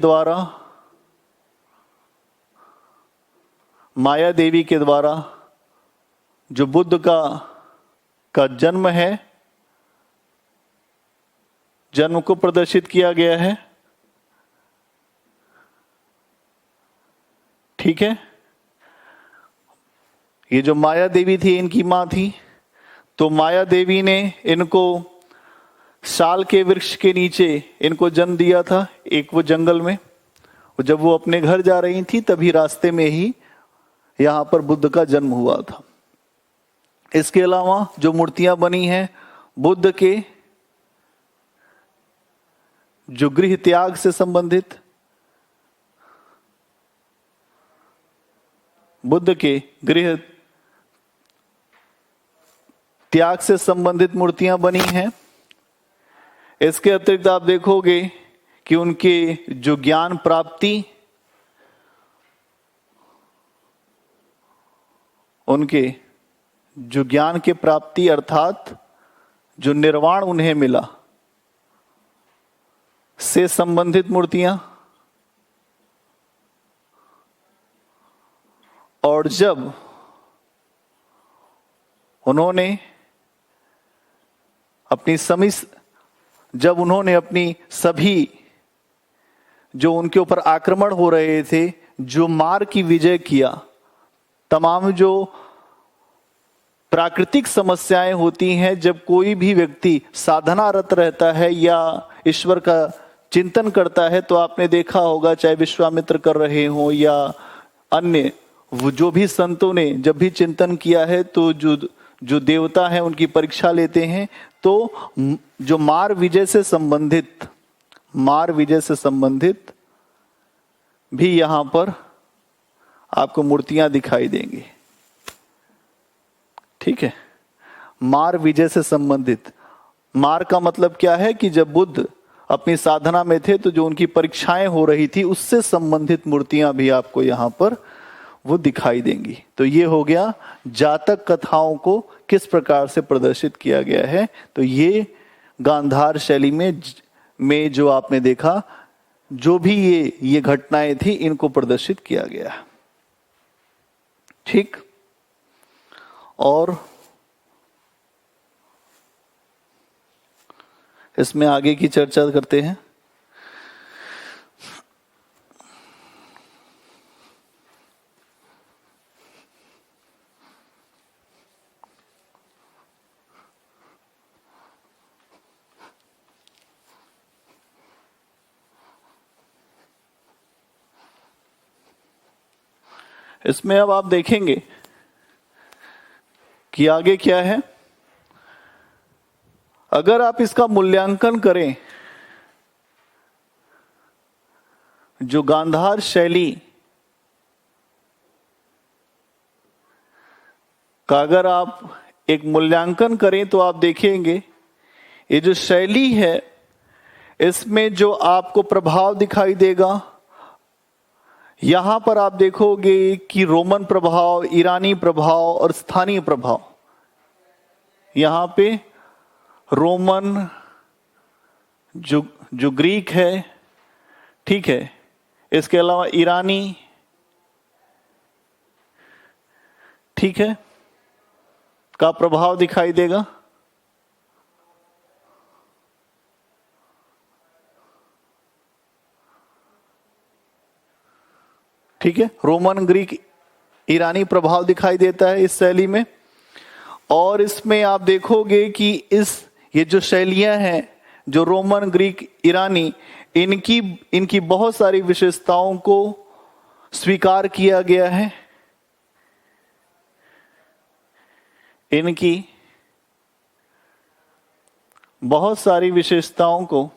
द्वारा जो बुद्ध का जन्म है, जन्म को प्रदर्शित किया गया है। ठीक है। ये जो माया देवी थी इनकी मां थी, तो माया देवी ने इनको साल के वृक्ष के नीचे इनको जन्म दिया था, एक वो जंगल में। जब वो अपने घर जा रही थी तभी रास्ते में ही यहां पर बुद्ध का जन्म हुआ था। इसके अलावा जो मूर्तियां बनी हैं बुद्ध के जो गृह त्याग से संबंधित, बुद्ध के गृह त्याग से संबंधित मूर्तियां बनी हैं। इसके अतिरिक्त आप देखोगे कि उनके जो ज्ञान प्राप्ति, उनके जो ज्ञान के प्राप्ति अर्थात जो निर्वाण उन्हें मिला से संबंधित मूर्तियां, और जब उन्होंने अपनी सभी जो उनके ऊपर आक्रमण हो रहे थे, जो मार की विजय किया, तमाम जो प्राकृतिक समस्याएं होती हैं, जब कोई भी व्यक्ति साधनारत रहता है या ईश्वर का चिंतन करता है, तो आपने देखा होगा चाहे विश्वामित्र कर रहे हो या अन्य वो जो भी संतों ने जब भी चिंतन किया है, तो जो देवता हैं उनकी परीक्षा लेते हैं। तो जो मार विजय से संबंधित भी यहां पर आपको मूर्तियां दिखाई देंगी। ठीक है। मार विजय से संबंधित, मार का मतलब क्या है कि जब बुद्ध अपनी साधना में थे तो जो उनकी परीक्षाएं हो रही थी उससे संबंधित मूर्तियां भी आपको यहां पर वो दिखाई देंगी। तो ये हो गया जातक कथाओं को किस प्रकार से प्रदर्शित किया गया है। तो ये गांधार शैली में जो आपने देखा, जो भी ये घटनाएं थी, इनको प्रदर्शित किया गया। ठीक। और इसमें आगे की चर्चा करते हैं। इसमें अब आप देखेंगे कि आगे क्या है। अगर आप इसका मूल्यांकन करें, जो गांधार शैली का अगर आप एक मूल्यांकन करें, तो आप देखेंगे ये जो शैली है इसमें जो आपको प्रभाव दिखाई देगा, यहां पर आप देखोगे कि रोमन प्रभाव, ईरानी प्रभाव और स्थानीय प्रभाव। यहां पे रोमन जो ग्रीक है, ठीक है, इसके अलावा ईरानी, ठीक है, का प्रभाव दिखाई देगा। ठीक है। रोमन, ग्रीक, ईरानी प्रभाव दिखाई देता है इस शैली में। और इसमें आप देखोगे कि ये जो शैलियां हैं, जो रोमन, ग्रीक, ईरानी, इनकी बहुत सारी विशेषताओं को स्वीकार किया गया है। इनकी बहुत सारी विशेषताओं को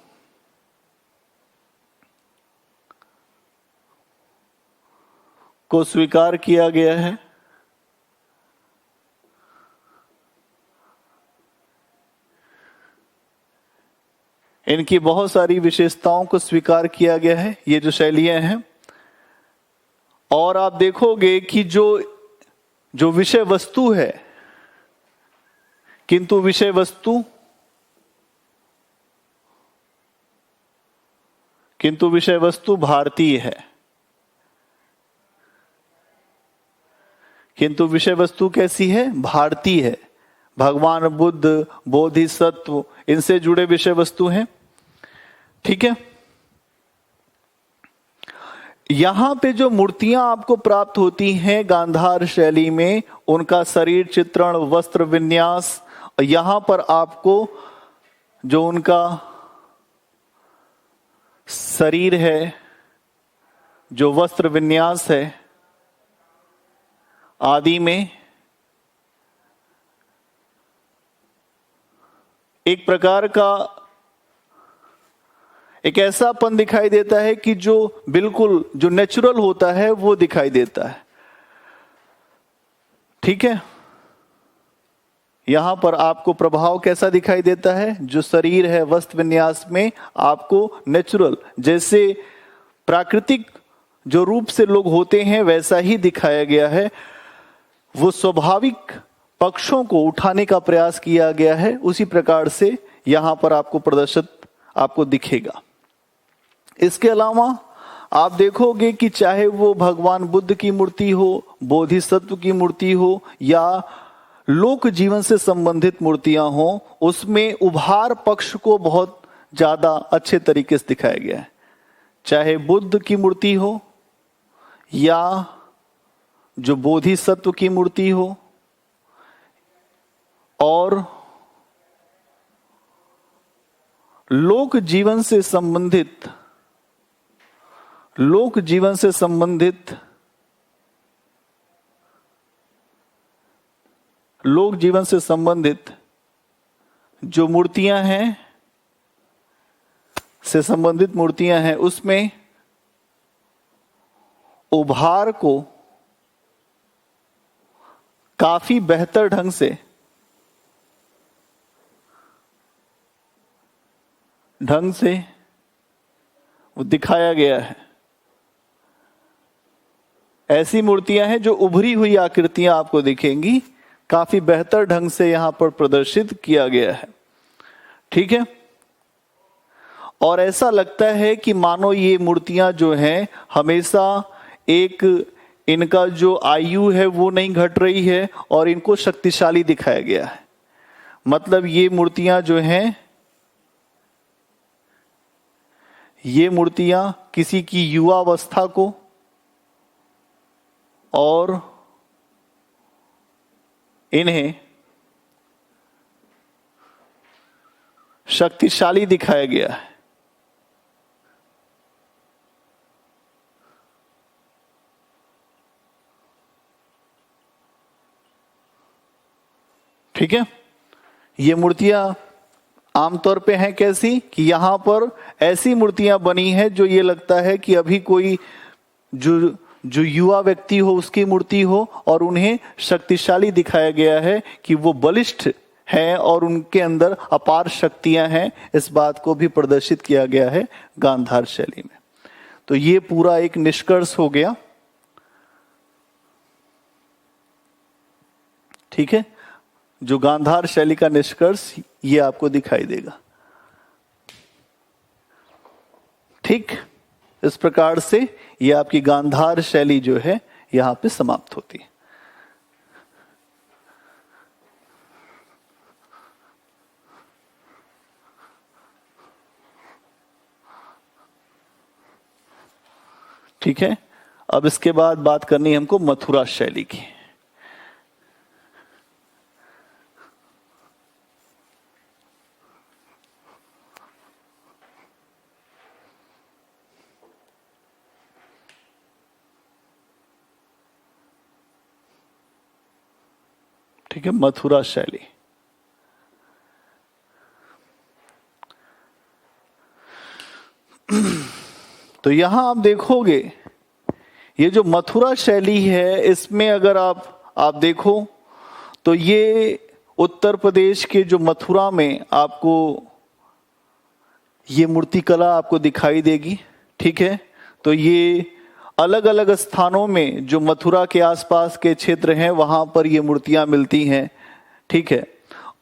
स्वीकार किया गया है। इनकी बहुत सारी विशेषताओं को स्वीकार किया गया है, ये जो शैलियां हैं। और आप देखोगे कि जो विषय वस्तु है, किंतु विषय वस्तु भारतीय है। किंतु विषय वस्तु कैसी है? भारतीय है। भगवान बुद्ध, बोधिसत्व, इनसे जुड़े विषय वस्तु हैं। ठीक है। यहां पे जो मूर्तियां आपको प्राप्त होती हैं गांधार शैली में, उनका शरीर चित्रण, वस्त्र विन्यास, यहां पर आपको जो उनका शरीर है, जो वस्त्र विन्यास है आदि में एक प्रकार का एक ऐसापन दिखाई देता है कि जो बिल्कुल जो नेचुरल होता है वो दिखाई देता है। ठीक है। यहां पर आपको प्रभाव कैसा दिखाई देता है? जो शरीर है वस्त्र विन्यास में आपको नेचुरल, जैसे प्राकृतिक जो रूप से लोग होते हैं वैसा ही दिखाया गया है। वो स्वाभाविक पक्षों को उठाने का प्रयास किया गया है, उसी प्रकार से यहां पर आपको प्रदर्शित आपको दिखेगा। इसके अलावा आप देखोगे कि चाहे वो भगवान बुद्ध की मूर्ति हो, बोधिसत्व की मूर्ति हो, या लोक जीवन से संबंधित मूर्तियां हो, उसमें उभार पक्ष को बहुत ज्यादा अच्छे तरीके से दिखाया गया है। चाहे बुद्ध की मूर्ति हो या जो बोधिसत्व की मूर्ति हो, और लोक जीवन से संबंधित जो मूर्तियां हैं, से संबंधित मूर्तियां हैं, उसमें उभार को काफी बेहतर ढंग से वो दिखाया गया है। ऐसी मूर्तियां हैं जो उभरी हुई आकृतियां आपको दिखेंगी, काफी बेहतर ढंग से यहां पर प्रदर्शित किया गया है। ठीक है। और ऐसा लगता है कि मानो ये मूर्तियां जो हैं हमेशा एक इनका जो आयु है वो नहीं घट रही है, और इनको शक्तिशाली दिखाया गया है। मतलब ये मूर्तियां जो हैं, ये मूर्तियां किसी की युवावस्था को और इन्हें शक्तिशाली दिखाया गया है। ठीक है। ये मूर्तियां आमतौर पे हैं कैसी कि यहां पर ऐसी मूर्तियां बनी हैं जो ये लगता है कि अभी कोई जो युवा व्यक्ति हो उसकी मूर्ति हो, और उन्हें शक्तिशाली दिखाया गया है कि वो बलिष्ठ हैं और उनके अंदर अपार शक्तियां हैं। इस बात को भी प्रदर्शित किया गया है गांधार शैली में। तो ये पूरा एक निष्कर्ष हो गया। ठीक है। जो गांधार शैली का निष्कर्ष ये आपको दिखाई देगा। ठीक, इस प्रकार से ये आपकी गांधार शैली जो है यहां पे समाप्त होती है। ठीक है। अब इसके बाद बात करनी है हमको मथुरा शैली की। ठीक है। मथुरा शैली, तो यहां आप देखोगे ये जो मथुरा शैली है, इसमें अगर आप देखो तो ये उत्तर प्रदेश के जो मथुरा में आपको ये मूर्ति कला आपको दिखाई देगी। ठीक है, तो ये अलग अलग स्थानों में जो मथुरा के आसपास के क्षेत्र हैं वहां पर ये मूर्तियां मिलती हैं। ठीक है,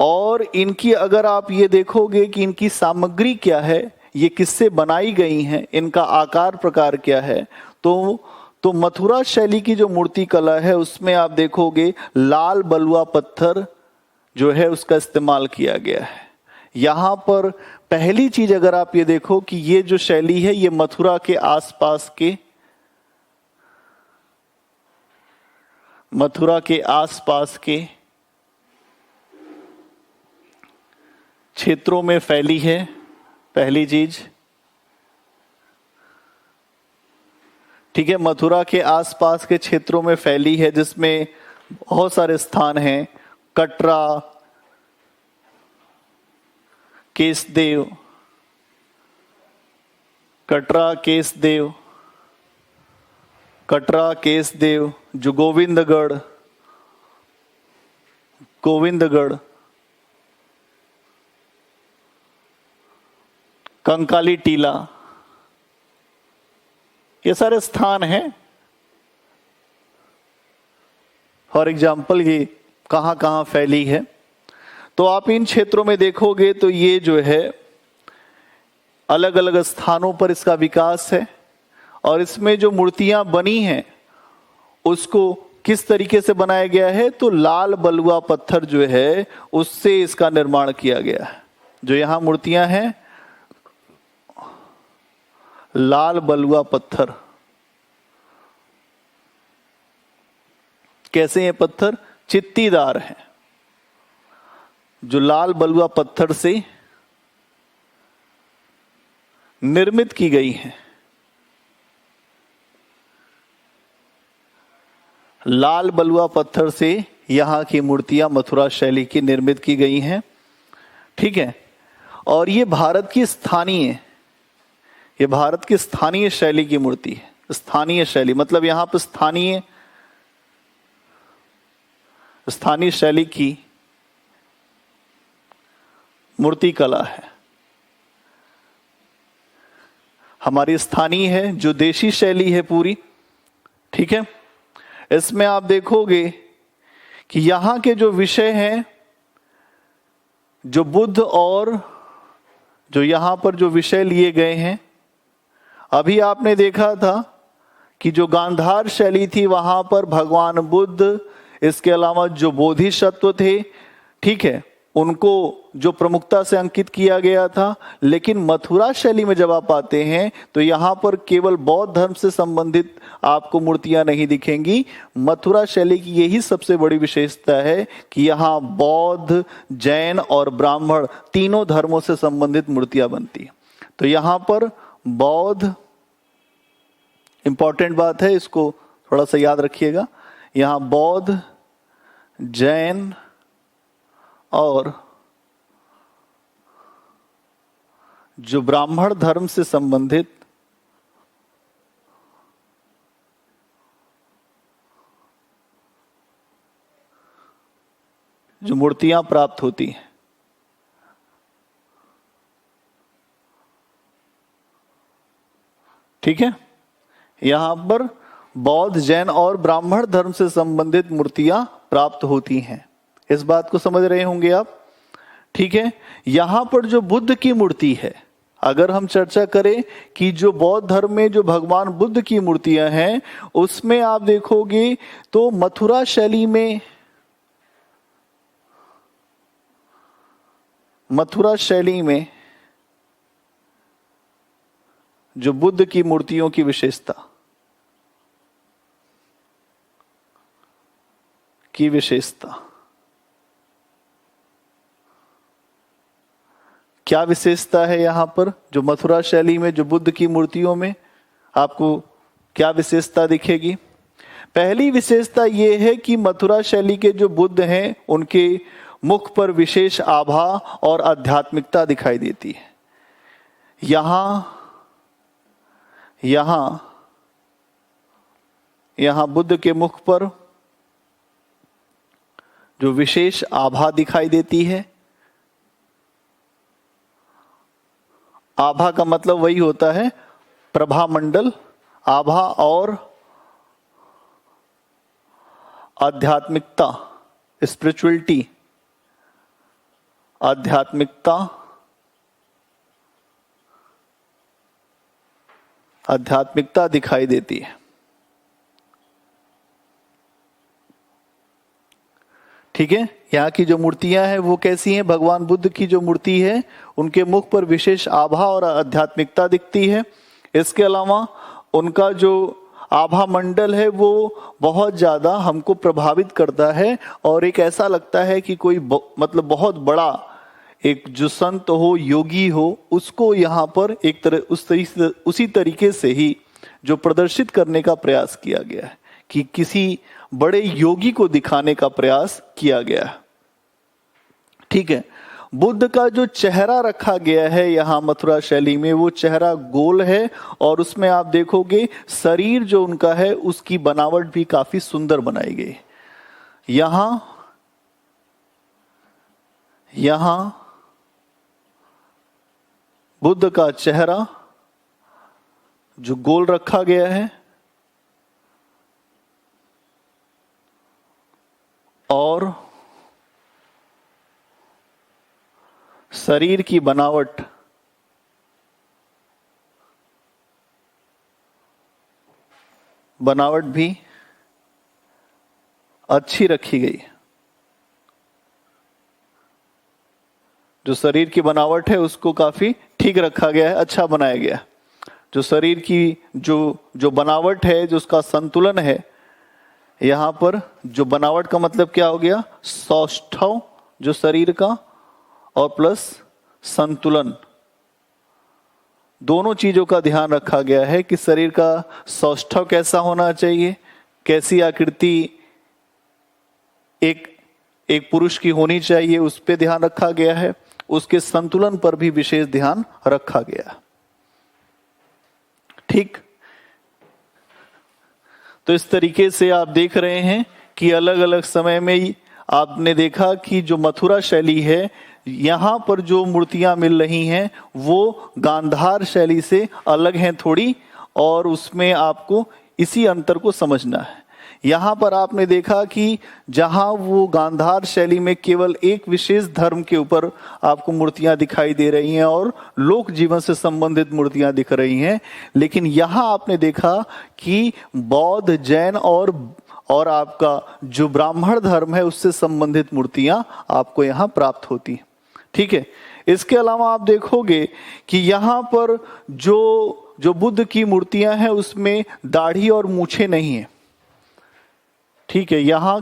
और इनकी अगर आप ये देखोगे कि इनकी सामग्री क्या है, ये किससे बनाई गई हैं, इनका आकार प्रकार क्या है, तो मथुरा शैली की जो मूर्ति कला है उसमें आप देखोगे लाल बलुआ पत्थर जो है उसका इस्तेमाल किया गया है। यहां पर पहली चीज अगर आप ये देखो कि ये जो शैली है ये मथुरा के आसपास के क्षेत्रों में फैली है, पहली चीज। ठीक है, मथुरा के आसपास के क्षेत्रों में फैली है, जिसमें बहुत सारे स्थान हैं। कटरा, केसदेव, जो गोविंदगढ़, कंकाली टीला, ये सारे स्थान हैं। फॉर एग्जाम्पल ये कहां कहां फैली है, तो आप इन क्षेत्रों में देखोगे तो ये जो है अलग अलग स्थानों पर इसका विकास है। और इसमें जो मूर्तियां बनी हैं उसको किस तरीके से बनाया गया है, तो लाल बलुआ पत्थर जो है उससे इसका निर्माण किया गया है। जो यहां मूर्तियां हैं लाल बलुआ पत्थर, कैसे ये पत्थर चित्तीदार है, जो लाल बलुआ पत्थर से निर्मित की गई है। लाल बलुआ पत्थर से यहां की मूर्तियां मथुरा शैली की निर्मित की गई हैं। ठीक है, और ये भारत की स्थानीय शैली की मूर्ति है। स्थानीय शैली मतलब यहां पर स्थानीय शैली की मूर्ति कला है। हमारी स्थानीय है, जो देशी शैली है पूरी। ठीक है, इसमें आप देखोगे कि यहां के जो विषय हैं, जो बुद्ध और जो यहां पर जो विषय लिए गए हैं, अभी आपने देखा था कि जो गांधार शैली थी वहां पर भगवान बुद्ध, इसके अलावा जो बोधिसत्व थे, ठीक है, उनको जो प्रमुखता से अंकित किया गया था। लेकिन मथुरा शैली में जब आप आते हैं तो यहां पर केवल बौद्ध धर्म से संबंधित आपको मूर्तियां नहीं दिखेंगी। मथुरा शैली की यही सबसे बड़ी विशेषता है कि यहां बौद्ध, जैन और ब्राह्मण तीनों धर्मों से संबंधित मूर्तियां बनती हैं। तो यहां पर बौद्ध, इंपॉर्टेंट बात है, इसको थोड़ा सा याद रखिएगा, यहां बौद्ध, जैन और जो ब्राह्मण धर्म से संबंधित जो मूर्तियां प्राप्त होती हैं। ठीक है, यहां पर बौद्ध, जैन और ब्राह्मण धर्म से संबंधित मूर्तियां प्राप्त होती हैं। इस बात को समझ रहे होंगे आप। ठीक है, यहां पर जो बुद्ध की मूर्ति है, अगर हम चर्चा करें कि जो बौद्ध धर्म में जो भगवान बुद्ध की मूर्तियां हैं, उसमें आप देखोगे तो मथुरा शैली में जो बुद्ध की मूर्तियों की विशेषता क्या विशेषता है यहां पर, जो मथुरा शैली में जो बुद्ध की मूर्तियों में आपको क्या विशेषता दिखेगी? पहली विशेषता यह है कि मथुरा शैली के जो बुद्ध हैं उनके मुख पर विशेष आभा और आध्यात्मिकता दिखाई देती है। यहां बुद्ध के मुख पर जो विशेष आभा दिखाई देती है, आभा का मतलब वही होता है प्रभा मंडल, आभा और आध्यात्मिकता, स्पिरिचुअलिटी, आध्यात्मिकता, आध्यात्मिकता दिखाई देती है। ठीक है, यहाँ की जो मूर्तियां हैं वो कैसी हैं? भगवान बुद्ध की जो मूर्ति है उनके मुख पर विशेष आभा और आध्यात्मिकता दिखती है। इसके अलावा उनका जो आभा मंडल है वो बहुत ज्यादा हमको प्रभावित करता है और एक ऐसा लगता है कि कोई मतलब बहुत बड़ा एक जो संत हो, योगी हो, उसको यहाँ पर एक तरह उसी तरीके से ही जो प्रदर्शित करने का प्रयास किया गया है कि किसी बड़े योगी को दिखाने का प्रयास किया गया है। ठीक है, बुद्ध का जो चेहरा रखा गया है यहाँ मथुरा शैली में वो चेहरा गोल है और उसमें आप देखोगे शरीर जो उनका है उसकी बनावट भी काफी सुंदर बनाई गई। यहां बुद्ध का चेहरा जो गोल रखा गया है और शरीर की बनावट भी अच्छी रखी गई। जो शरीर की बनावट है उसको काफी ठीक रखा गया है, अच्छा बनाया गया है। जो शरीर की जो बनावट है, जो उसका संतुलन है, यहां पर जो बनावट का मतलब क्या हो गया? सौष्ठव जो शरीर का और प्लस संतुलन, दोनों चीजों का ध्यान रखा गया है कि शरीर का सौष्ठव कैसा होना चाहिए, कैसी आकृति एक पुरुष की होनी चाहिए, उस पर ध्यान रखा गया है। उसके संतुलन पर भी विशेष ध्यान रखा गया। ठीक, तो इस तरीके से आप देख रहे हैं कि अलग अलग समय में आपने देखा कि जो मथुरा शैली है, यहां पर जो मूर्तियां मिल रही हैं वो गांधार शैली से अलग हैं थोड़ी, और उसमें आपको इसी अंतर को समझना है। यहां पर आपने देखा कि जहां वो गांधार शैली में केवल एक विशेष धर्म के ऊपर आपको मूर्तियां दिखाई दे रही हैं और लोक जीवन से संबंधित मूर्तियां दिख रही हैं, लेकिन यहां आपने देखा कि बौद्ध, जैन और आपका जो ब्राह्मण धर्म है उससे संबंधित मूर्तियां आपको यहां प्राप्त होती हैं। ठीक है, इसके अलावा आप देखोगे कि यहां पर जो बुद्ध की मूर्तियां हैं उसमें दाढ़ी और मूछें नहीं है। ठीक है, यहां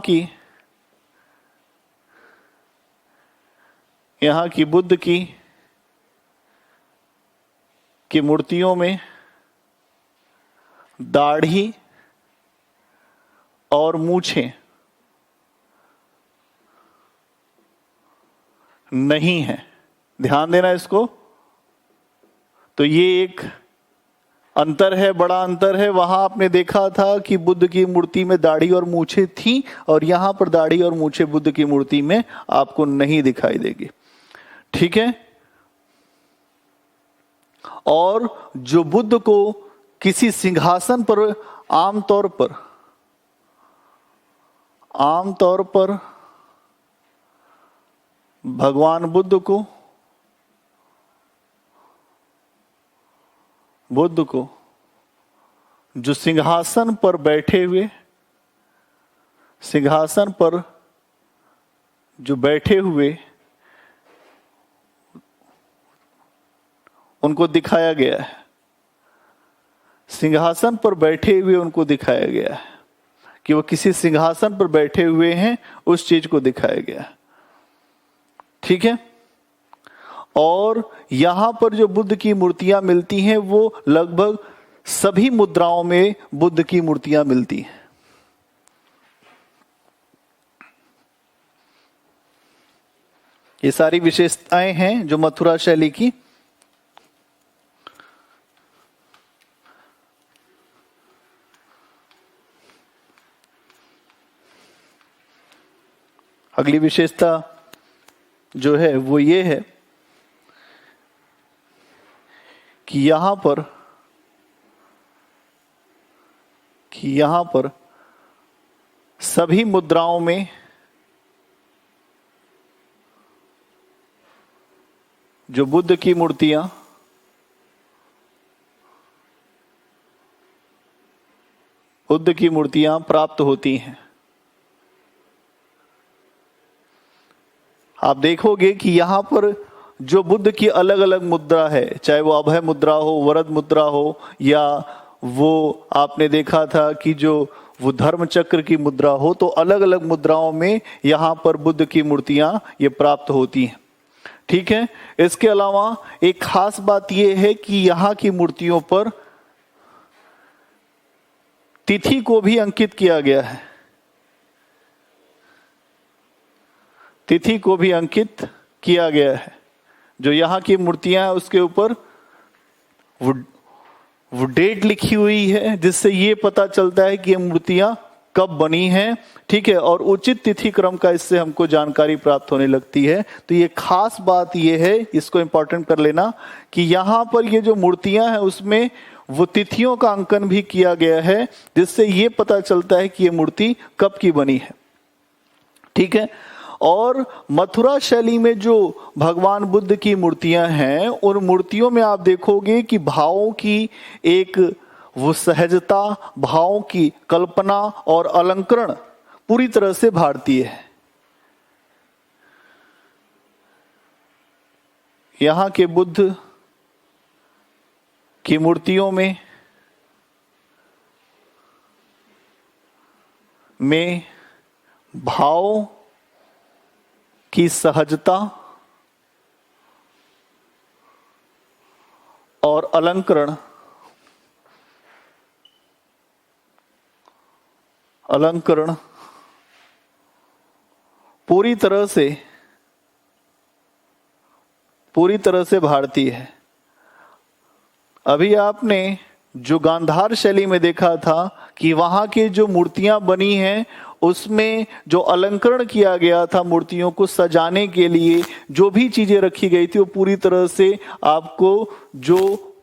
की बुद्ध की मूर्तियों में दाढ़ी और मूछें नहीं है। ध्यान देना इसको। तो ये एक अंतर है, बड़ा अंतर है। वहां आपने देखा था कि बुद्ध की मूर्ति में दाढ़ी और मूछें थी और यहां पर दाढ़ी और मूछें बुद्ध की मूर्ति में आपको नहीं दिखाई देगी। ठीक है, और जो बुद्ध को किसी सिंहासन पर आमतौर पर भगवान बुद्ध को जो सिंहासन पर बैठे हुए उनको दिखाया गया है। सिंहासन पर बैठे हुए उनको दिखाया गया है कि वो किसी सिंहासन पर बैठे हुए हैं, उस चीज को दिखाया गया है। ठीक है, और यहां पर जो बुद्ध की मूर्तियां मिलती हैं वो लगभग सभी मुद्राओं में बुद्ध की मूर्तियां मिलती हैं। ये सारी विशेषताएं हैं जो मथुरा शैली की। अगली विशेषता जो है वो ये है कि यहां पर सभी मुद्राओं में जो बुद्ध की मूर्तियां प्राप्त होती हैं। आप देखोगे कि यहां पर जो बुद्ध की अलग अलग मुद्रा है, चाहे वो अभय मुद्रा हो, वरद मुद्रा हो, या वो आपने देखा था कि जो वो धर्म चक्र की मुद्रा हो, तो अलग अलग मुद्राओं में यहां पर बुद्ध की मूर्तियां ये प्राप्त होती हैं। ठीक है। इसके अलावा एक खास बात यह है कि यहां की मूर्तियों पर तिथि को भी अंकित किया गया है। तिथि को भी अंकित किया गया है। जो यहां की मूर्तियां हैं उसके ऊपर वो डेट लिखी हुई है, जिससे ये पता चलता है कि ये मूर्तियां कब बनी हैं। ठीक है। और उचित तिथि क्रम का इससे हमको जानकारी प्राप्त होने लगती है। तो ये खास बात ये है, इसको इंपॉर्टेंट कर लेना, कि यहां पर ये जो मूर्तियां हैं उसमें वो तिथियों का अंकन भी किया गया है, जिससे ये पता चलता है कि ये मूर्ति कब की बनी है। ठीक है। और मथुरा शैली में जो भगवान बुद्ध की मूर्तियां हैं, उन मूर्तियों में आप देखोगे कि भावों की एक वो सहजता, भावों की कल्पना और अलंकरण पूरी तरह से भारतीय है। यहां के बुद्ध की मूर्तियों में भाव की सहजता और अलंकरण पूरी तरह से भारतीय है। अभी आपने जो गांधार शैली में देखा था कि वहां की जो मूर्तियां बनी हैं उसमें जो अलंकरण किया गया था, मूर्तियों को सजाने के लिए जो भी चीजें रखी गई थी, वो पूरी तरह से आपको जो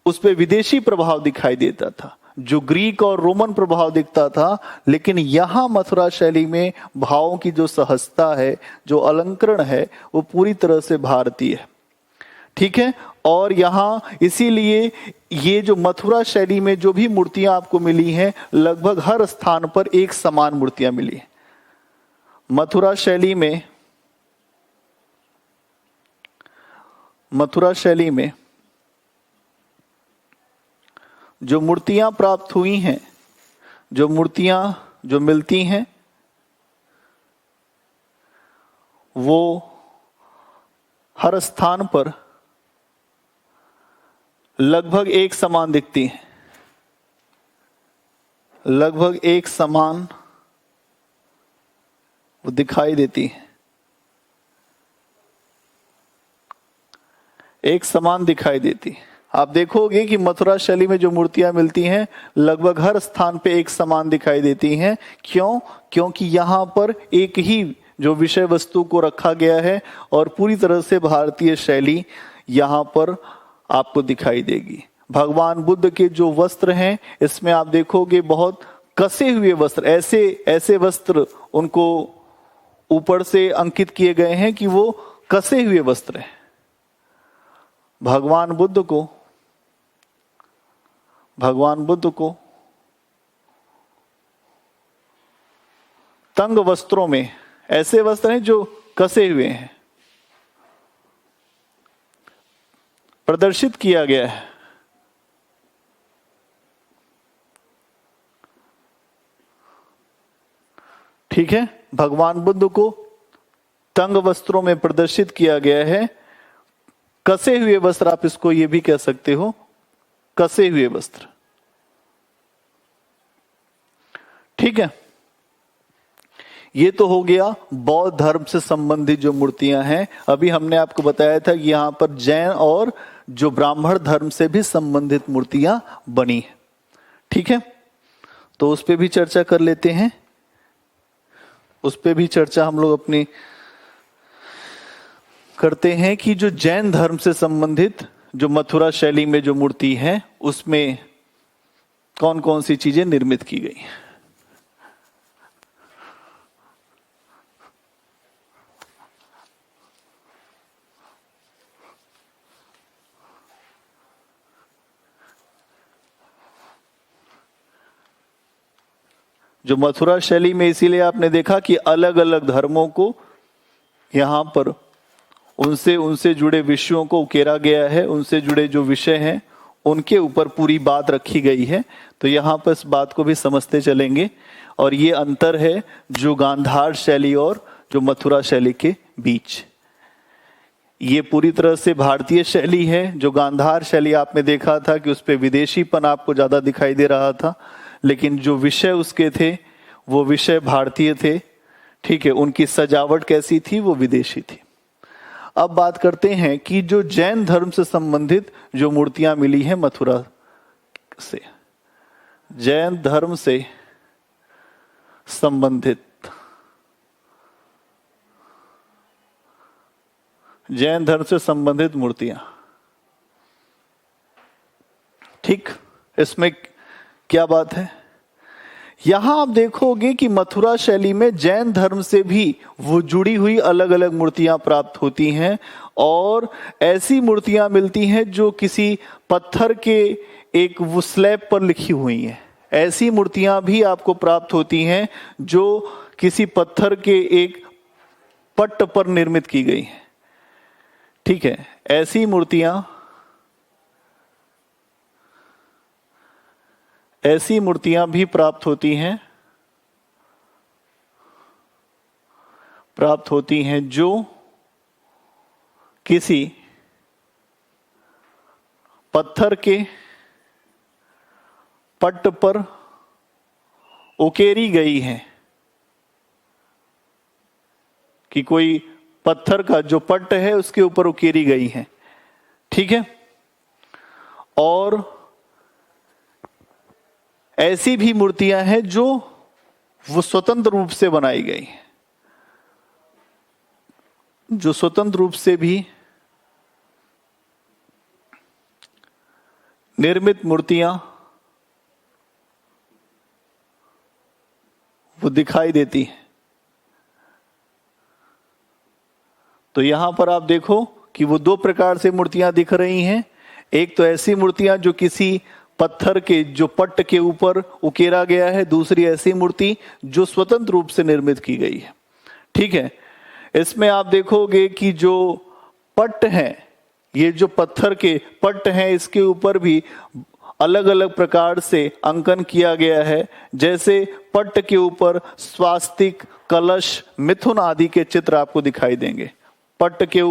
उस पे विदेशी प्रभाव दिखाई देता था, जो ग्रीक और रोमन प्रभाव दिखता था। लेकिन यहां मथुरा शैली में भावों की जो सहजता है, जो अलंकरण है, वो पूरी तरह से भारतीय है। ठीक है। और यहां इसीलिए ये जो मथुरा शैली में जो भी मूर्तियां आपको मिली हैं, लगभग हर स्थान पर एक समान मूर्तियां मिली हैं। मथुरा शैली में जो मूर्तियां प्राप्त हुई हैं, जो मूर्तियां जो मिलती हैं, वो हर स्थान पर लगभग एक समान दिखती हैं, लगभग एक समान वो दिखाई देती है, एक समान दिखाई देती है। आप देखोगे कि मथुरा शैली में जो मूर्तियां मिलती हैं लगभग हर स्थान पे एक समान दिखाई देती हैं। क्यों? क्योंकि यहां पर एक ही जो विषय वस्तु को रखा गया है और पूरी तरह से भारतीय शैली यहां पर आपको दिखाई देगी। भगवान बुद्ध के जो वस्त्र हैं, इसमें आप देखोगे बहुत कसे हुए वस्त्र, ऐसे वस्त्र उनको ऊपर से अंकित किए गए हैं कि वो कसे हुए वस्त्र हैं। भगवान बुद्ध को तंग वस्त्रों में, ऐसे वस्त्र हैं जो कसे हुए हैं, प्रदर्शित किया गया है। ठीक है। भगवान बुद्ध को तंग वस्त्रों में प्रदर्शित किया गया है। कसे हुए वस्त्र, आप इसको ये भी कह सकते हो, कसे हुए वस्त्र। ठीक है। ये तो हो गया बौद्ध धर्म से संबंधित जो मूर्तियां हैं। अभी हमने आपको बताया था कि यहां पर जैन और जो ब्राह्मण धर्म से भी संबंधित मूर्तियां बनी हैं। ठीक है। तो उस पे भी चर्चा कर लेते हैं। उस पे भी चर्चा हम लोग अपनी करते हैं कि जो जैन धर्म से संबंधित जो मथुरा शैली में जो मूर्ति है उसमें कौन कौन सी चीजें निर्मित की गई। जो मथुरा शैली में इसीलिए आपने देखा कि अलग अलग धर्मों को यहां पर उनसे उनसे जुड़े विषयों को उकेरा गया है, उनसे जुड़े जो विषय हैं उनके ऊपर पूरी बात रखी गई है। तो यहां पर इस बात को भी समझते चलेंगे। और ये अंतर है जो गांधार शैली और जो मथुरा शैली के बीच। ये पूरी तरह से भारतीय शैली है। जो गांधार शैली आपने देखा था कि उस पर विदेशीपन आपको ज्यादा दिखाई दे रहा था, लेकिन जो विषय उसके थे वो विषय भारतीय थे। ठीक है, उनकी सजावट कैसी थी, वो विदेशी थी। अब बात करते हैं कि जो जैन धर्म से संबंधित जो मूर्तियां मिली हैं मथुरा से, जैन धर्म से संबंधित, जैन धर्म से संबंधित मूर्तियां। ठीक, इसमें क्या बात है, यहां आप देखोगे कि मथुरा शैली में जैन धर्म से भी वो जुड़ी हुई अलग अलग मूर्तियां प्राप्त होती हैं। और ऐसी मूर्तियां मिलती हैं जो किसी पत्थर के एक वो स्लैब पर लिखी हुई हैं। ऐसी मूर्तियां भी आपको प्राप्त होती हैं जो किसी पत्थर के एक पट्ट पर निर्मित की गई हैं। ठीक है, ऐसी मूर्तियां भी प्राप्त होती हैं जो किसी पत्थर के पट्ट पर उकेरी गई हैं। कि कोई पत्थर का जो पट्ट है उसके ऊपर उकेरी गई हैं। ठीक है, और ऐसी भी मूर्तियां हैं जो वो स्वतंत्र रूप से बनाई गई, जो स्वतंत्र रूप से भी निर्मित मूर्तियां वो दिखाई देती हैं। तो यहां पर आप देखो कि वो दो प्रकार से मूर्तियां दिख रही हैं। एक तो ऐसी मूर्तियां जो किसी पत्थर के जो पट्ट के ऊपर उकेरा गया है, दूसरी ऐसी मूर्ति जो स्वतंत्र रूप से निर्मित की गई है। ठीक है, इसमें आप देखोगे कि जो पट्ट हैं, ये जो पत्थर के पट्ट हैं, इसके ऊपर भी अलग अलग प्रकार से अंकन किया गया है। जैसे पट्ट के ऊपर स्वास्तिक, कलश, मिथुन आदि के चित्र आपको दिखाई देंगे। पट्ट के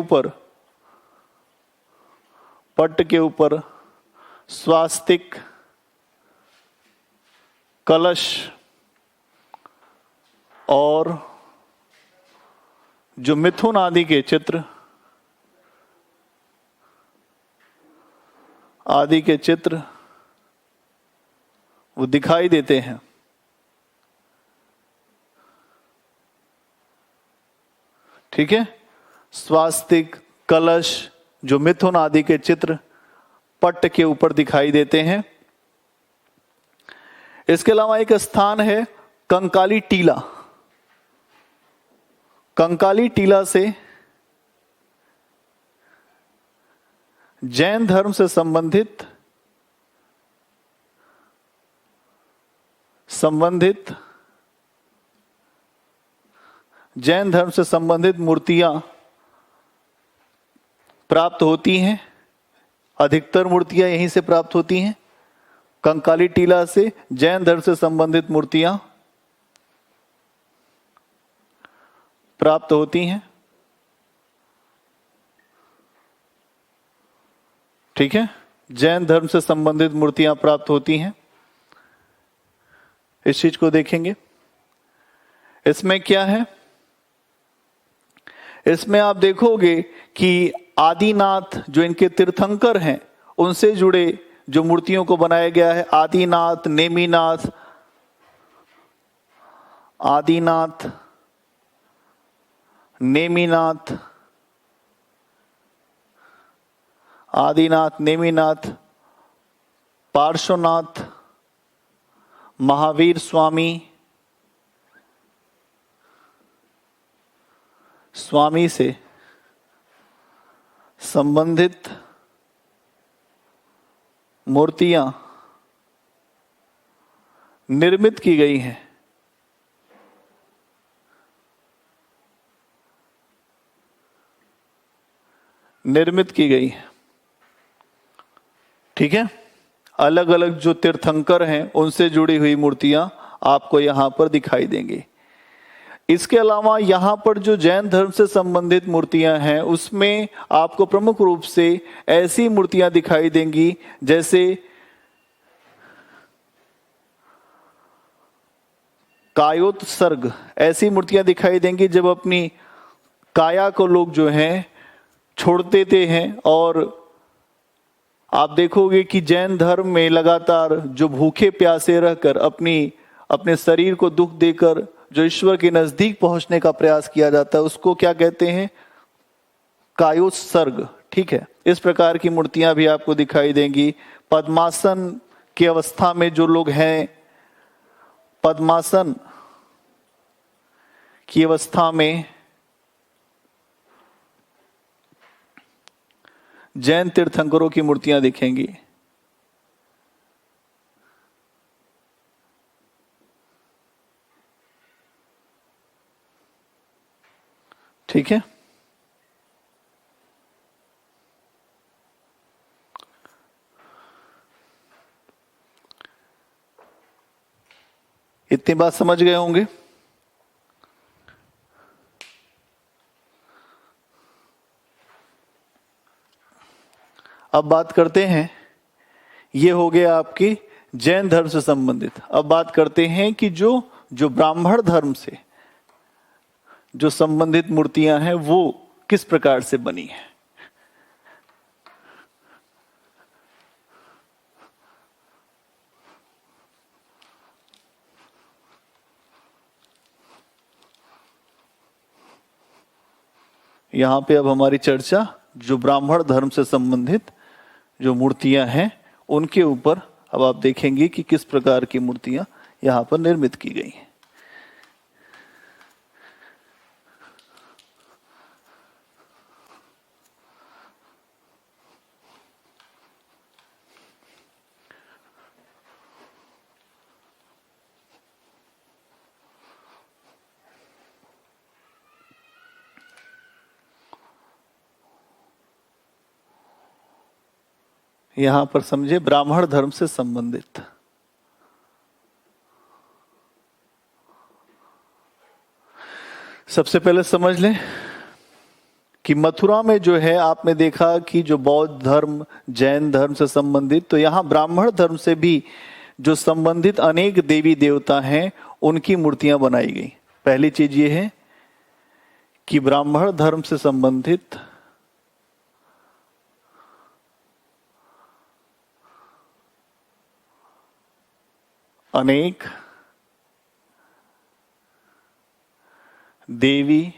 ऊपर स्वास्तिक, कलश और जो मिथुन आदि के चित्र वो दिखाई देते हैं। ठीक है, स्वास्तिक, कलश, जो मिथुन आदि के चित्र पट्ट के ऊपर दिखाई देते हैं। इसके अलावा एक स्थान है कंकाली टीला। कंकाली टीला से जैन धर्म से संबंधित जैन धर्म से संबंधित मूर्तियां प्राप्त होती हैं। अधिकतर मूर्तियां यहीं से प्राप्त होती हैं। कंकाली टीला से जैन धर्म से संबंधित मूर्तियां प्राप्त होती हैं। ठीक है, जैन धर्म से संबंधित मूर्तियां प्राप्त होती हैं। इस चीज को देखेंगे। इसमें क्या है, इसमें आप देखोगे कि आदिनाथ जो इनके तीर्थंकर हैं उनसे जुड़े जो मूर्तियों को बनाया गया है, आदिनाथ, नेमिनाथ, आदिनाथ, नेमिनाथ, पार्श्वनाथ, महावीर स्वामी, स्वामी से संबंधित मूर्तियां निर्मित की गई हैं। निर्मित की गई है, ठीक है। अलग अलग जो तीर्थंकर हैं उनसे जुड़ी हुई मूर्तियां आपको यहां पर दिखाई देंगी। इसके अलावा यहां पर जो जैन धर्म से संबंधित मूर्तियां हैं उसमें आपको प्रमुख रूप से ऐसी मूर्तियां दिखाई देंगी जैसे कायोत्सर्ग। ऐसी मूर्तियां दिखाई देंगी जब अपनी काया को लोग जो हैं छोड़ देते हैं। और आप देखोगे कि जैन धर्म में लगातार जो भूखे प्यासे रहकर अपने शरीर को दुख देकर जो ईश्वर के नजदीक पहुंचने का प्रयास किया जाता है उसको क्या कहते हैं? कायोत्सर्ग, ठीक है। इस प्रकार की मूर्तियां भी आपको दिखाई देंगी। पद्मासन की अवस्था में जो लोग हैं, पद्मासन की अवस्था में जैन तीर्थंकरों की मूर्तियां दिखेंगी। ठीक है। इतनी बात समझ गए होंगे। अब बात करते हैं, ये हो गया आपकी जैन धर्म से संबंधित। अब बात करते हैं कि जो ब्राह्मण धर्म से जो संबंधित मूर्तियां हैं वो किस प्रकार से बनी है। यहां पे अब हमारी चर्चा जो ब्राह्मण धर्म से संबंधित जो मूर्तियां हैं उनके ऊपर अब आप देखेंगे कि किस प्रकार की मूर्तियां यहां पर निर्मित की गई हैं। यहां पर समझे ब्राह्मण धर्म से संबंधित। सबसे पहले समझ लें कि मथुरा में जो है आपने देखा कि जो बौद्ध धर्म, जैन धर्म से संबंधित, तो यहां ब्राह्मण धर्म से भी जो संबंधित अनेक देवी देवता हैं उनकी मूर्तियां बनाई गई। पहली चीज ये है कि ब्राह्मण धर्म से संबंधित अनेक देवी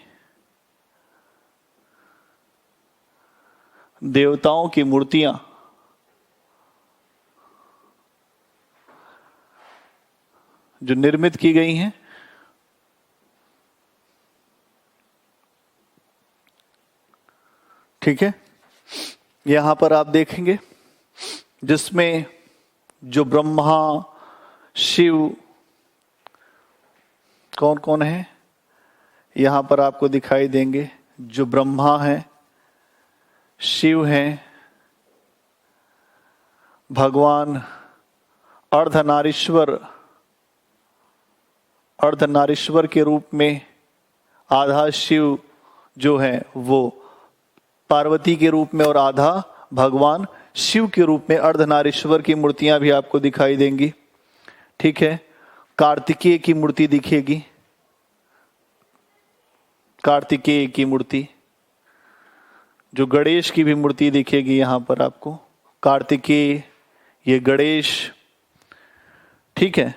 देवताओं की मूर्तियां जो निर्मित की गई हैं, ठीक है। यहां पर आप देखेंगे जिसमें जो ब्रह्मा, शिव, कौन कौन है यहां पर आपको दिखाई देंगे। जो ब्रह्मा है, शिव हैं, भगवान अर्धनारीश्वर के रूप में आधा शिव जो है वो पार्वती के रूप में और आधा भगवान शिव के रूप में अर्धनारीश्वर की मूर्तियां भी आपको दिखाई देंगी, ठीक है। कार्तिकेय की मूर्ति दिखेगी, कार्तिकेय की मूर्ति। जो गणेश की भी मूर्ति दिखेगी यहां पर आपको, कार्तिकेय, ये गणेश, ठीक है।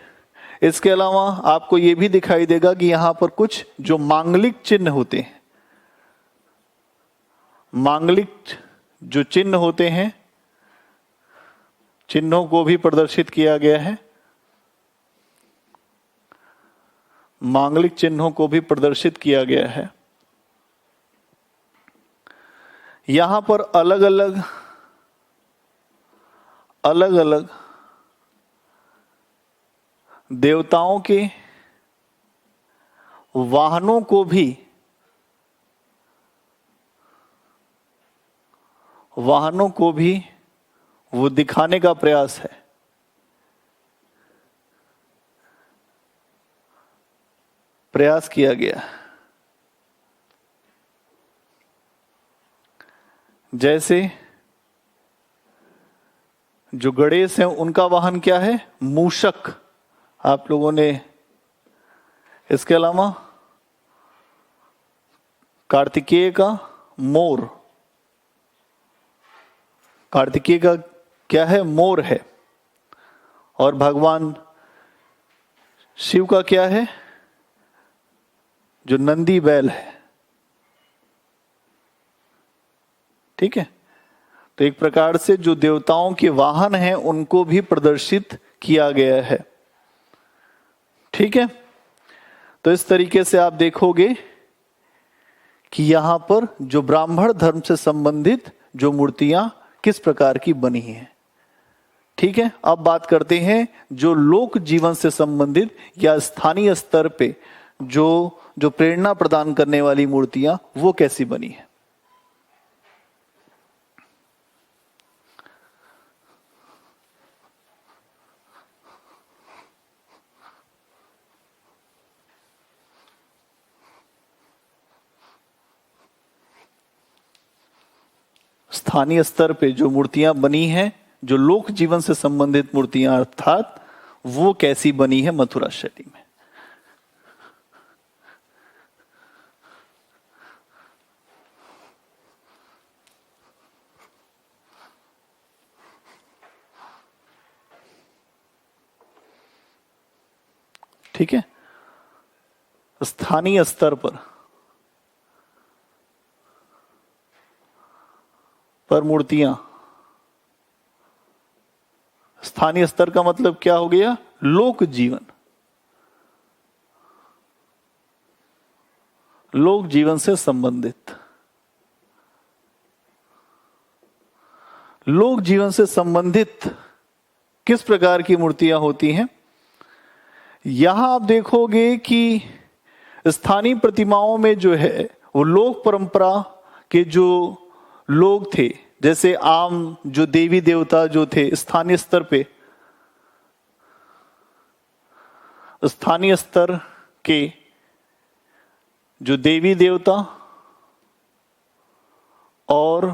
इसके अलावा आपको ये भी दिखाई देगा कि यहां पर कुछ जो मांगलिक चिन्ह होते हैं, मांगलिक जो चिन्ह होते हैं, चिन्हों को भी प्रदर्शित किया गया है, मांगलिक चिन्हों को भी प्रदर्शित किया गया है। यहां पर अलग अलग देवताओं के वाहनों को भी वो दिखाने का प्रयास है। प्रयास किया गया। जैसे जो गणेश हैं उनका वाहन क्या है? मूषक। आप लोगों ने, इसके अलावा कार्तिकेय का मोर। कार्तिकेय का क्या है? मोर है। और भगवान शिव का क्या है? जो नंदी बैल है। ठीक है। तो एक प्रकार से जो देवताओं के वाहन हैं उनको भी प्रदर्शित किया गया है। ठीक है। तो इस तरीके से आप देखोगे कि यहां पर जो ब्राह्मण धर्म से संबंधित जो मूर्तियां किस प्रकार की बनी हैं। ठीक है। अब बात करते हैं जो लोक जीवन से संबंधित या स्थानीय स्तर पे जो प्रेरणा प्रदान करने वाली मूर्तियां वो कैसी बनी है। स्थानीय स्तर पे जो मूर्तियां बनी हैं, जो लोक जीवन से संबंधित मूर्तियां अर्थात वो कैसी बनी है मथुरा शैली में। ठीक है। स्थानीय स्तर पर मूर्तियां, स्थानीय स्तर का मतलब क्या हो गया? लोक जीवन, लोक जीवन से संबंधित। लोक जीवन से संबंधित किस प्रकार की मूर्तियां होती हैं? यहां आप देखोगे कि स्थानीय प्रतिमाओं में जो है वो लोक परंपरा के जो लोग थे, जैसे आम जो देवी देवता जो थे स्थानीय स्तर पे, स्थानीय स्तर के जो देवी देवता और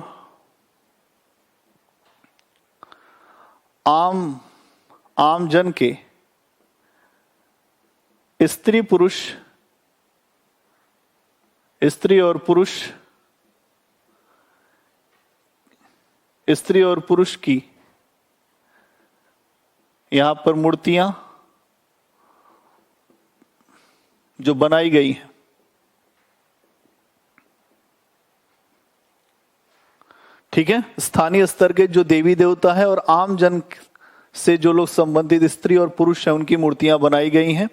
आम जन के स्त्री और पुरुष की यहां पर मूर्तियां जो बनाई गई हैं। ठीक है। स्थानीय स्तर के जो देवी देवता है और आम जन से जो लोग संबंधित स्त्री और पुरुष हैं उनकी मूर्तियां बनाई गई हैं।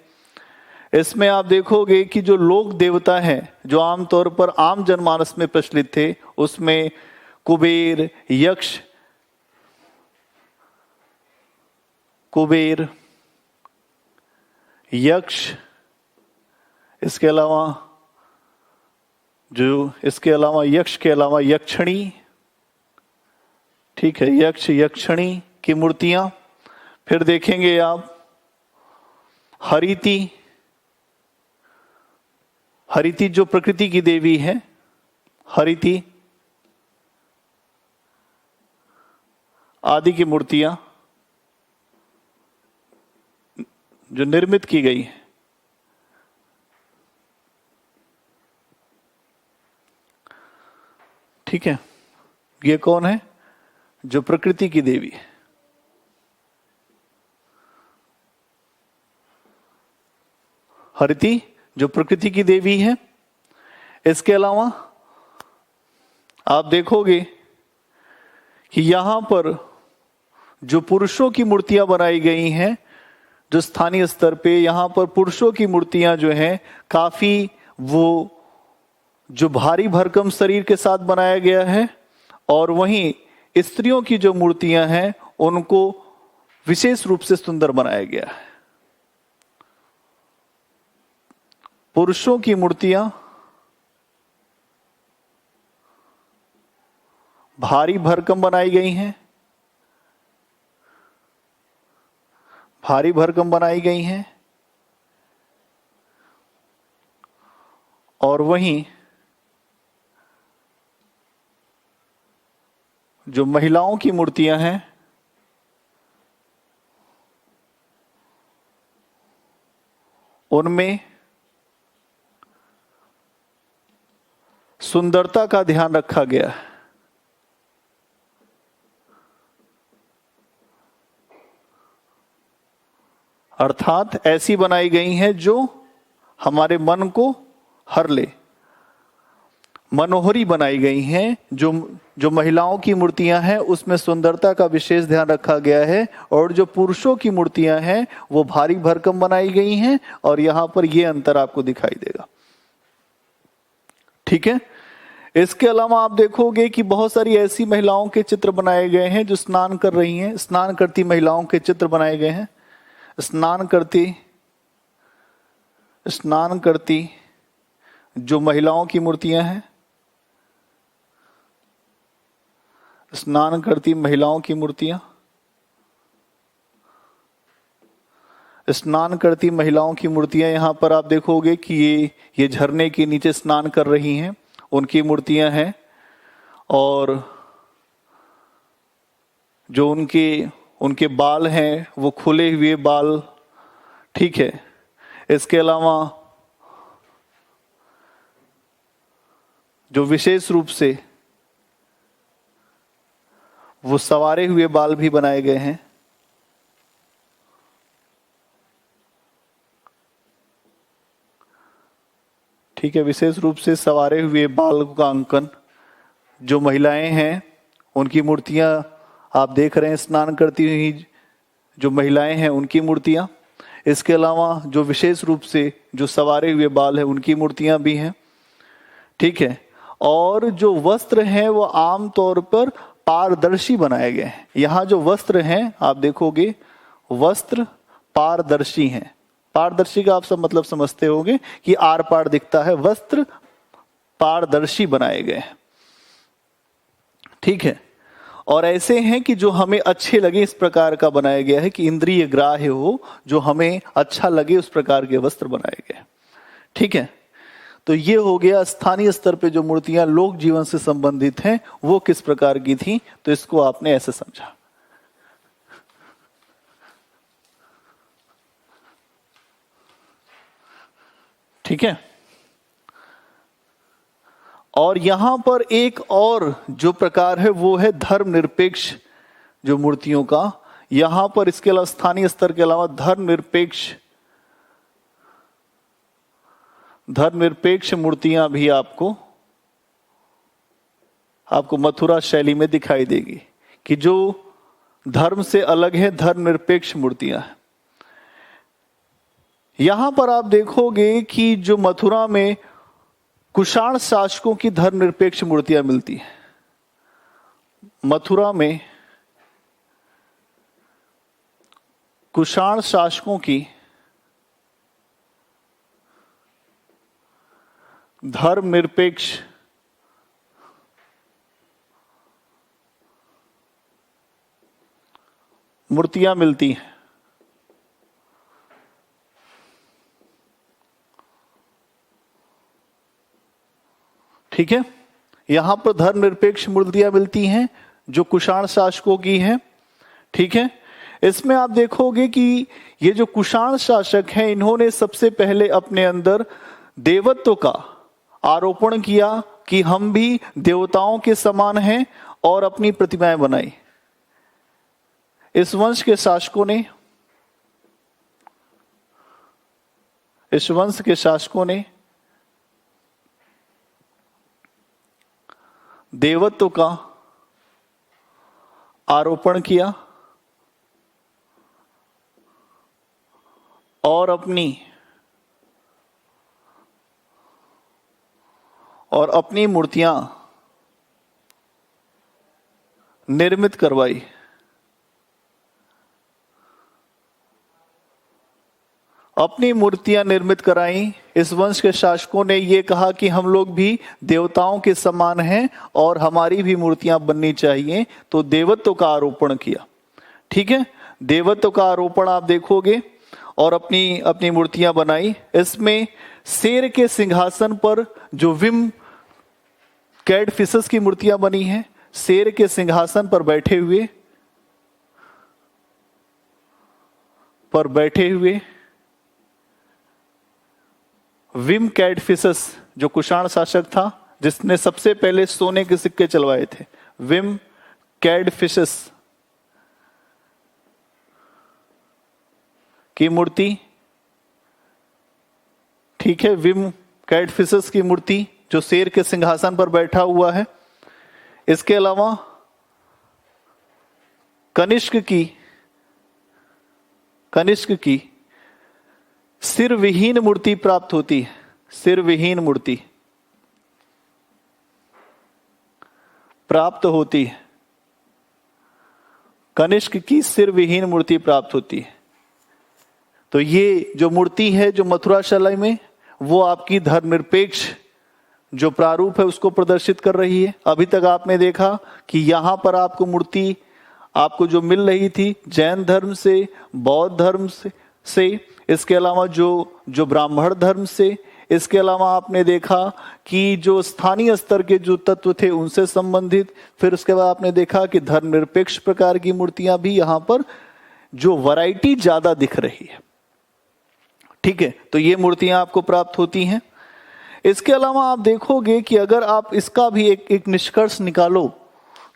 इसमें आप देखोगे कि जो लोक देवता हैं जो आमतौर पर आम जनमानस में प्रचलित थे, उसमें कुबेर, यक्ष, इसके अलावा यक्ष के अलावा यक्षिणी। ठीक है। यक्ष यक्षिणी की मूर्तियां। फिर देखेंगे आप हरिति जो प्रकृति की देवी है, हरिति आदि की मूर्तियां जो निर्मित की गई है। ठीक है। ये कौन है? जो प्रकृति की देवी है। हरिति जो प्रकृति की देवी है। इसके अलावा आप देखोगे कि यहां पर जो पुरुषों की मूर्तियां बनाई गई हैं, जो स्थानीय स्तर पे यहां पर पुरुषों की मूर्तियां जो हैं काफी वो जो भारी भरकम शरीर के साथ बनाया गया है, और वहीं स्त्रियों की जो मूर्तियां हैं उनको विशेष रूप से सुंदर बनाया गया है। पुरुषों की मूर्तियां भारी भरकम बनाई गई हैं, भारी भरकम बनाई गई हैं, और वहीं जो महिलाओं की मूर्तियां हैं उनमें सुंदरता का ध्यान रखा गया है। अर्थात ऐसी बनाई गई हैं जो हमारे मन को हर ले, मनोहरी बनाई गई हैं। जो महिलाओं की मूर्तियां हैं उसमें सुंदरता का विशेष ध्यान रखा गया है, और जो पुरुषों की मूर्तियां हैं वो भारी भरकम बनाई गई हैं, और यहां पर ये अंतर आपको दिखाई देगा। ठीक है। इसके अलावा आप देखोगे कि बहुत सारी ऐसी महिलाओं के चित्र बनाए गए हैं जो स्नान कर रही हैं, स्नान करती महिलाओं के चित्र बनाए गए हैं। स्नान करती जो महिलाओं की मूर्तियां हैं, स्नान करती महिलाओं की मूर्तियां, स्नान करती महिलाओं की मूर्तियां यहां पर आप देखोगे कि ये झरने के नीचे स्नान कर रही हैं, उनकी मूर्तियां हैं। और जो उनके बाल हैं वो खुले हुए बाल। ठीक है। इसके अलावा जो विशेष रूप से वो संवारे हुए बाल भी बनाए गए हैं। ठीक है। विशेष रूप से संवारे हुए बाल का अंकन जो महिलाएं हैं उनकी मूर्तियां आप देख रहे हैं, स्नान करती हुई जो महिलाएं हैं उनकी मूर्तियां। इसके अलावा जो विशेष रूप से जो संवारे हुए बाल है उनकी मूर्तियां भी हैं। ठीक है। और जो वस्त्र हैं वो आम तौर पर पारदर्शी बनाए गए हैं। यहां जो वस्त्र हैं आप देखोगे वस्त्र पारदर्शी हैं। पारदर्शी का आप सब मतलब समझते होंगे कि आर पार दिखता है, वस्त्र पारदर्शी बनाए गए हैं। ठीक है। और ऐसे हैं कि जो हमें अच्छे लगे इस प्रकार का बनाया गया है, कि इंद्रिय ग्राह्य हो, जो हमें अच्छा लगे उस प्रकार के वस्त्र बनाए गए। ठीक है। तो ये हो गया स्थानीय स्तर पे जो मूर्तियां लोक जीवन से संबंधित हैं वो किस प्रकार की थी। तो इसको आपने ऐसे समझा। ठीक है। और यहां पर एक और जो प्रकार है वो है धर्मनिरपेक्ष जो मूर्तियों का। यहां पर इसके अलावा स्थानीय स्तर के अलावा धर्मनिरपेक्ष मूर्तियां भी आपको मथुरा शैली में दिखाई देगी, कि जो धर्म से अलग है, धर्मनिरपेक्ष मूर्तियां हैं। यहां पर आप देखोगे कि जो मथुरा में कुषाण शासकों की धर्मनिरपेक्ष मूर्तियां मिलती हैं। मथुरा में कुषाण शासकों की धर्मनिरपेक्ष मूर्तियां मिलती हैं। ठीक है। यहां पर धर्मनिरपेक्ष मूर्तियां मिलती हैं जो कुषाण शासकों की हैं। ठीक है। इसमें आप देखोगे कि ये जो कुषाण शासक हैं इन्होंने सबसे पहले अपने अंदर देवत्व का आरोपण किया कि हम भी देवताओं के समान हैं, और अपनी प्रतिमाएं बनाई। इस वंश के शासकों ने देवत्व का आरोपण किया और अपनी मूर्तियां निर्मित करवाई। अपनी मूर्तियां निर्मित कराई। इस वंश के शासकों ने यह कहा कि हम लोग भी देवताओं के समान हैं और हमारी भी मूर्तियां बननी चाहिए, तो देवत्व का आरोपण किया। ठीक है, देवत्व का आरोपण आप देखोगे और अपनी अपनी मूर्तियां बनाई। इसमें शेर के सिंहासन पर जो विम कैडफिसस की मूर्तियां बनी हैं, शेर के सिंहासन पर बैठे हुए विम कैडफिसस, जो कुषाण शासक था जिसने सबसे पहले सोने के सिक्के चलवाए थे, विम कैडफिसस की मूर्ति। ठीक है, विम कैडफिसस की मूर्ति जो शेर के सिंहासन पर बैठा हुआ है। इसके अलावा कनिष्क की सिर विहीन मूर्ति प्राप्त होती है। सिर विहीन मूर्ति प्राप्त होती है। कनिष्क की सिर विहीन मूर्ति प्राप्त होती है। तो ये जो मूर्ति है जो मथुरा शैली में, वो आपकी धर्मनिरपेक्ष जो प्रारूप है उसको प्रदर्शित कर रही है। अभी तक आपने देखा कि यहां पर आपको मूर्ति आपको जो मिल रही थी जैन धर्म से, बौद्ध धर्म से, इसके अलावा जो ब्राह्मण धर्म से, इसके अलावा आपने देखा कि जो स्थानीय स्तर के जो तत्व थे उनसे संबंधित, फिर उसके बाद आपने देखा कि धर्मनिरपेक्ष प्रकार की मूर्तियां भी यहां पर जो वैरायटी ज्यादा दिख रही है। ठीक है, तो ये मूर्तियां आपको प्राप्त होती हैं। इसके अलावा आप देखोगे कि अगर आप इसका भी एक निष्कर्ष निकालो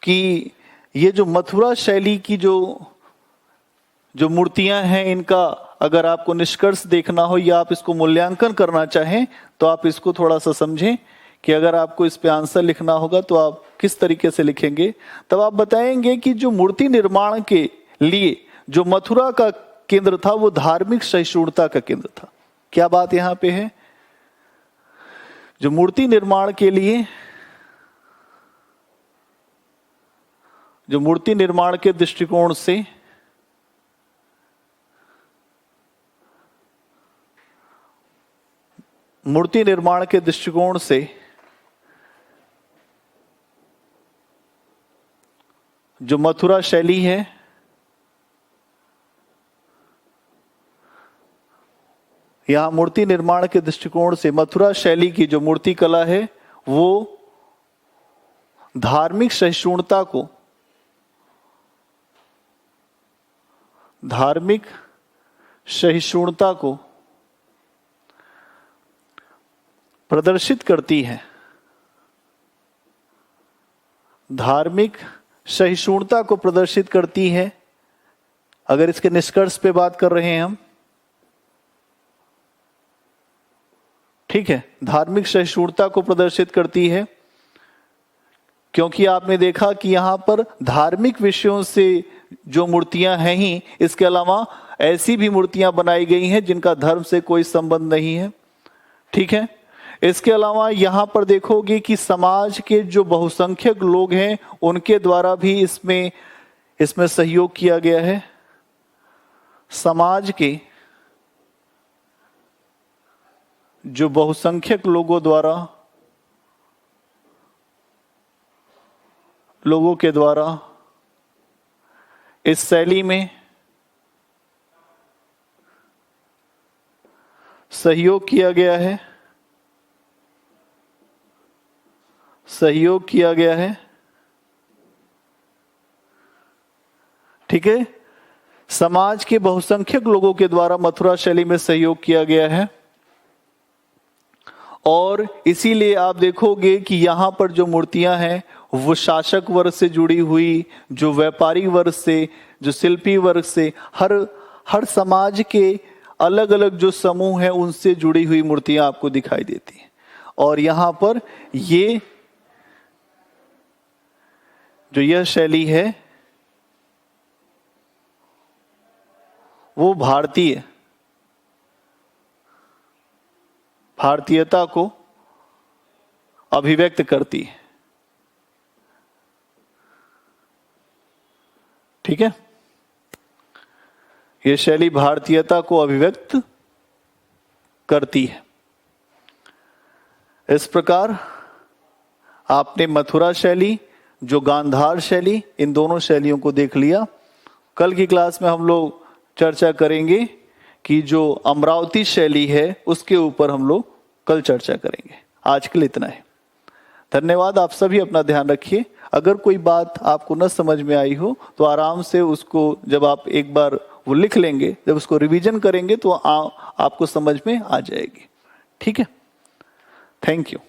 कि ये जो मथुरा शैली की जो मूर्तियां हैं, इनका अगर आपको निष्कर्ष देखना हो या आप इसको मूल्यांकन करना चाहें, तो आप इसको थोड़ा सा समझें कि अगर आपको इस पे आंसर लिखना होगा तो आप किस तरीके से लिखेंगे। तब आप बताएंगे कि जो मूर्ति निर्माण के लिए जो मथुरा का केंद्र था वो धार्मिक सहिष्णुता का केंद्र था। क्या बात यहां पे है? जो मूर्ति निर्माण के लिए, जो मूर्ति निर्माण के दृष्टिकोण से जो मथुरा शैली है, यहां मूर्ति निर्माण के दृष्टिकोण से मथुरा शैली की जो मूर्ति कला है वो धार्मिक सहिष्णुता को प्रदर्शित करती है। धार्मिक सहिष्णुता को प्रदर्शित करती है। अगर इसके निष्कर्ष पे बात कर रहे हैं हम, ठीक है, धार्मिक सहिष्णुता को प्रदर्शित करती है, क्योंकि आपने देखा कि यहां पर धार्मिक विषयों से जो मूर्तियां हैं ही, इसके अलावा ऐसी भी मूर्तियां बनाई गई हैं जिनका धर्म से कोई संबंध नहीं है। ठीक है, इसके अलावा यहां पर देखोगे कि समाज के जो बहुसंख्यक लोग हैं उनके द्वारा भी इसमें सहयोग किया गया है। समाज के जो बहुसंख्यक लोगों के द्वारा इस शैली में सहयोग किया गया है। ठीक है, समाज के बहुसंख्यक लोगों के द्वारा मथुरा शैली में सहयोग किया गया है और इसीलिए आप देखोगे कि यहां पर जो मूर्तियां हैं वो शासक वर्ग से जुड़ी हुई, जो व्यापारी वर्ग से, जो शिल्पी वर्ग से, हर समाज के अलग अलग जो समूह हैं उनसे जुड़ी हुई मूर्तियां आपको दिखाई देती हैं। और यहां पर यह शैली है वो भारतीयता को अभिव्यक्त करती है। ठीक है, ये शैली भारतीयता को अभिव्यक्त करती है। इस प्रकार आपने मथुरा शैली, जो गांधार शैली, इन दोनों शैलियों को देख लिया। कल की क्लास में हम लोग चर्चा करेंगे कि जो अमरावती शैली है उसके ऊपर हम लोग कल चर्चा करेंगे। आज के लिए इतना है। धन्यवाद। आप सभी अपना ध्यान रखिए। अगर कोई बात आपको न समझ में आई हो तो आराम से उसको, जब आप एक बार वो लिख लेंगे, जब उसको रिवीजन करेंगे तो आपको समझ में आ जाएगी। ठीक है, थैंक यू।